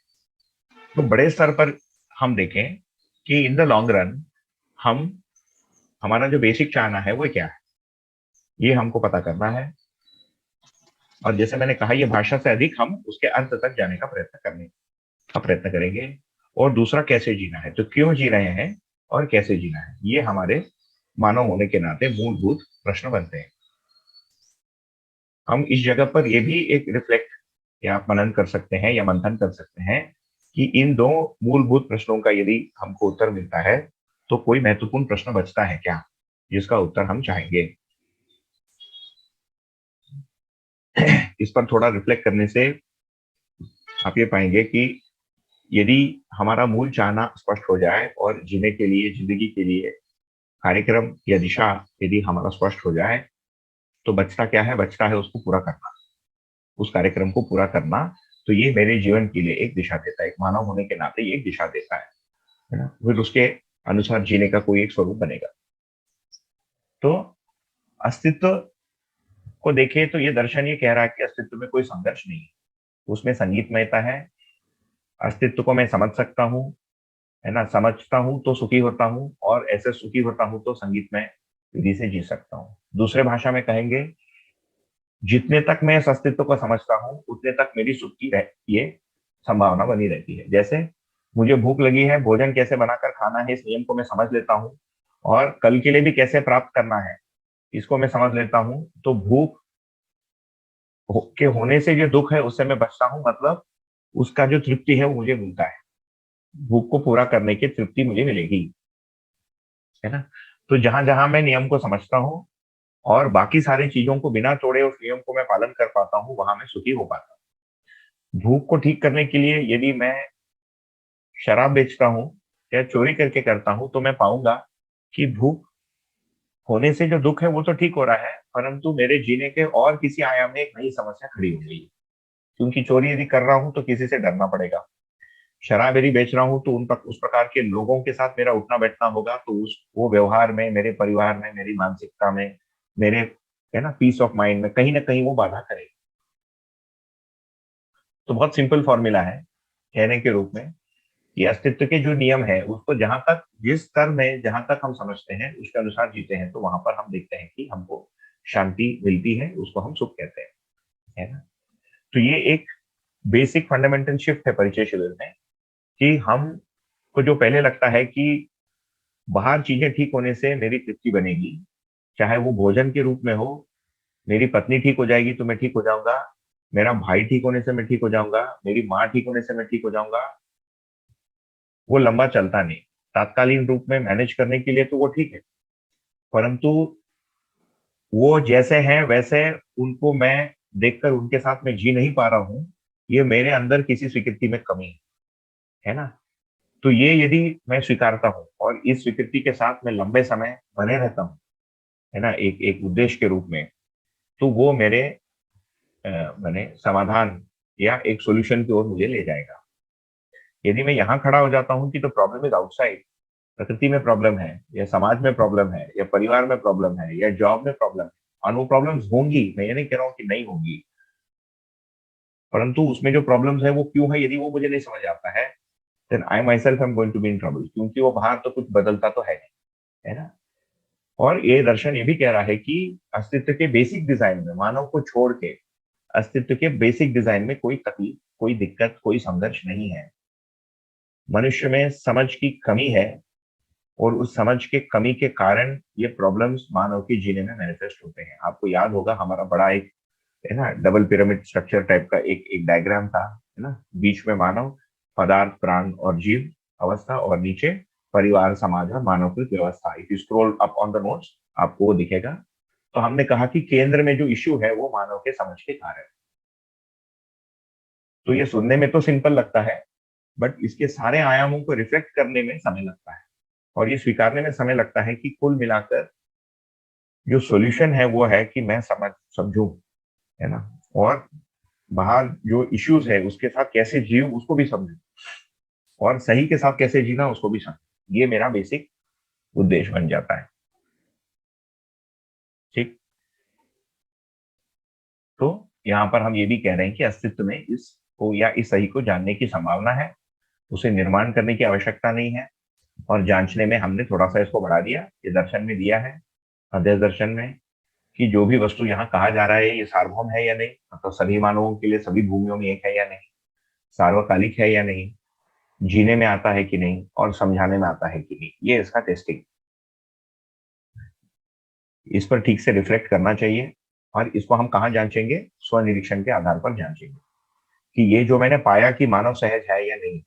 तो बड़े स्तर पर हम देखें कि इन द लॉन्ग रन हम, हमारा जो बेसिक चाहना है वो क्या है, ये हमको पता करना है। और जैसे मैंने कहा, ये भाषा से अधिक हम उसके अंत तक जाने का प्रयत्न करेंगे। और दूसरा, कैसे जीना है, तो क्यों जी रहे हैं और कैसे जीना है, ये हमारे मानव होने के नाते मूलभूत प्रश्न बनते हैं। हम इस जगह पर ये भी एक रिफ्लेक्ट या मनन कर सकते हैं या मंथन कर सकते हैं कि इन दो मूलभूत प्रश्नों का यदि हमको उत्तर मिलता है तो कोई महत्वपूर्ण प्रश्न बचता है क्या, जिसका उत्तर हम चाहेंगे। इस पर थोड़ा रिफ्लेक्ट करने से आप ये पाएंगे कि यदि हमारा मूल चाहना स्पष्ट हो जाए और जीने के लिए, जिंदगी के लिए कार्यक्रम या दिशा यदि हमारा स्पष्ट हो जाए, तो बचता क्या है? बचता है उसको पूरा करना, उस कार्यक्रम को पूरा करना। तो ये मेरे जीवन के लिए एक दिशा देता है, एक मानव होने के नाते ये एक दिशा देता है ना। फिर उसके अनुसार जीने का कोई एक स्वरूप बनेगा। तो अस्तित्व को देखें तो ये दर्शन ये कह रहा है कि अस्तित्व में कोई संघर्ष नहीं है, उसमें संगीतमयता है। अस्तित्व को मैं समझ सकता हूँ, है ना, समझता हूँ तो सुखी होता हूँ, और ऐसे सुखी होता हूँ तो संगीतमय विधि से जी सकता हूँ। दूसरे भाषा में कहेंगे, जितने तक मैं इस अस्तित्व को समझता हूँ उतने तक मेरी सुख की ये संभावना बनी रहती है। जैसे मुझे भूख लगी है, भोजन कैसे बनाकर खाना है, इस नियम को मैं समझ लेता हूँ, और कल के लिए भी कैसे प्राप्त करना है इसको मैं समझ लेता हूँ, तो भूख के होने से जो दुख है उससे मैं बचता हूँ। मतलब उसका जो तृप्ति है वो मुझे मिलता है, भूख को पूरा करने की तृप्ति मुझे मिलेगी, है ना। तो जहां जहां मैं नियम को समझता हूँ और बाकी सारी चीजों को बिना तोड़े उस नियम को मैं पालन कर पाता हूँ, वहां मैं सुखी हो पाता हूँ। भूख को ठीक करने के लिए यदि मैं शराब बेचता हूँ या चोरी करके करता हूँ, तो मैं पाऊंगा कि भूख होने से जो दुख है वो तो ठीक हो रहा है, परंतु मेरे जीने के और किसी आयाम में एक नई समस्या खड़ी हो गई। क्योंकि चोरी यदि कर रहा हूँ तो किसी से डरना पड़ेगा, शराब यदि बेच रहा हूँ तो उस प्रकार के लोगों के साथ मेरा उठना बैठना होगा, तो उस वो व्यवहार में, मेरे परिवार में, मेरी मानसिकता में, मेरे, है ना, पीस ऑफ माइंड में कहीं ना कहीं वो बाधा करेगा। तो बहुत सिंपल फॉर्मूला है कहने के रूप में कि अस्तित्व के जो नियम है उसको जहां तक, जिस स्तर में जहां तक हम समझते हैं उसके अनुसार जीते हैं, तो वहां पर हम देखते हैं कि हमको शांति मिलती है, उसको हम सुख कहते हैं, है ना। तो ये एक बेसिक फंडामेंटल शिफ्ट है परिचय शिविर में, कि हम को जो पहले लगता है कि बाहर चीजें ठीक होने से मेरी तृप्ति बनेगी, चाहे वो भोजन के रूप में हो, मेरी पत्नी ठीक हो जाएगी तो मैं ठीक हो जाऊंगा, मेरा भाई ठीक होने से मैं ठीक हो जाऊंगा, मेरी माँ ठीक होने से मैं ठीक हो जाऊंगा, वो लंबा चलता नहीं। तात्कालीन रूप में मैनेज करने के लिए तो वो ठीक है, परंतु वो जैसे हैं वैसे उनको मैं देखकर उनके साथ में जी नहीं पा रहा हूं, ये मेरे अंदर किसी स्वीकृति में कमी है ना। तो ये यदि मैं स्वीकारता हूँ और इस स्वीकृति के साथ मैं लंबे समय बने रहता हूँ, है ना, एक एक उद्देश्य के रूप में, तो वो मेरे मैंने समाधान या एक सॉल्यूशन की ओर मुझे ले जाएगा। यदि मैं यहाँ खड़ा हो जाता हूँ कि तो प्रॉब्लम इज आउटसाइड, प्रकृति में प्रॉब्लम है या समाज में प्रॉब्लम है या परिवार में प्रॉब्लम है या जॉब में प्रॉब्लम है, और वो प्रॉब्लम्स होंगी, मैं ये नहीं कह रहा हूँ कि नहीं होंगी, परंतु उसमें जो प्रॉब्लम्स है वो क्यों है, यदि वो मुझे नहीं समझ आता है, then I myself am going to be in trouble, क्योंकि वो बाहर तो कुछ बदलता तो है नहीं, है ना। और ये दर्शन ये भी कह रहा है कि अस्तित्व के बेसिक डिजाइन में मानव को छोड़ के अस्तित्व के बेसिक डिजाइन में कोई तकलीफ, कोई दिक्कत, कोई संघर्ष नहीं है। मनुष्य में समझ की कमी है, और उस समझ के कमी के कारण ये प्रॉब्लम्स मानव के जीने में मैनिफेस्ट होते हैं। आपको याद होगा हमारा बड़ा एक, है ना, डबल पिरामिड स्ट्रक्चर टाइप का एक एक डायग्राम था, है ना। बीच में मानव, पदार्थ, प्राण और जीव अवस्था, और नीचे परिवार, समाज और मानवकृत व्यवस्था। If you scroll up on the notes आपको वो दिखेगा। तो हमने कहा कि केंद्र में जो इश्यू है वो मानव के समझ के कारण। तो ये सुनने में तो सिंपल लगता है, बट इसके सारे आयामों को रिफ्लेक्ट करने में समय लगता है, और ये स्वीकारने में समय लगता है कि कुल मिलाकर जो सॉल्यूशन है वो है कि मैं समझूं, है ना, और बाहर जो इश्यूज है उसके साथ कैसे जीव उसको भी समझूं, और सही के साथ कैसे जीना उसको भी समझूं। ये मेरा बेसिक उद्देश्य बन जाता है। ठीक। तो यहाँ पर हम ये भी कह रहे हैं कि अस्तित्व में इसको या इस सही को जानने की संभावना है, उसे निर्माण करने की आवश्यकता नहीं है, और जांचने में हमने थोड़ा सा इसको बढ़ा दिया। ये दर्शन में दिया है, अध्ययन दर्शन में, कि जो भी वस्तु यहाँ कहा जा रहा है ये सार्वभौम है या नहीं, मतलब सभी मानवों के लिए सभी भूमियों में एक है या नहीं, सार्वकालिक है या नहीं, जीने में आता है कि नहीं, और समझाने में आता है कि नहीं, ये इसका टेस्टिंग। इस पर ठीक से रिफ्लेक्ट करना चाहिए, और इसको हम कहाँ जांचेंगे, स्वनिरीक्षण के आधार पर जांचेंगे कि ये जो मैंने पाया कि मानव सहज है या नहीं,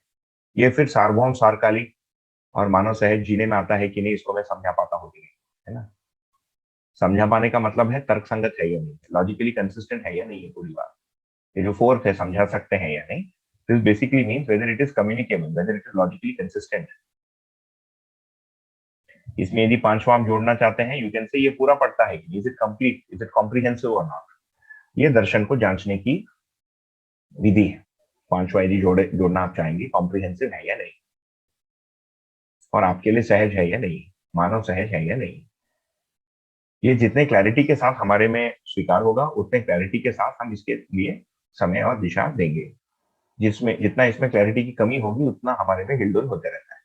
ये फिर सार्वभौम, सार्वकालिक और मानव सहज जीने में आता है कि नहीं, इसको मैं समझा पाता हूँ कि नहीं, है ना। समझा पाने का मतलब है तर्क संगत है या नहीं, लॉजिकली कंसिस्टेंट है या नहीं, ये पूरी बात। ये जो फोर्थ है, समझा सकते हैं या नहीं, this basically means whether it is communicable, whether it is logically consistent. इसमें यदि पांचवा हम जोड़ना चाहते हैं, यू कैन से ये पूरा पड़ता है, is it complete, is it comprehensive और नॉट। ये दर्शन को जांचने की विधि है। पांचवा यदि जोड़ना आप चाहेंगे, कॉम्प्रिहेंसिव है या नहीं, और आपके लिए सहज है या नहीं, मानव सहज है या नहीं। ये जितने क्लैरिटी के साथ हमारे में स्वीकार होगा, उतने क्लैरिटी के साथ हम इसके लिए समय और दिशा देंगे। जितना इसमें क्लैरिटी की कमी होगी, उतना हमारे में हिलडुल होते रहता है।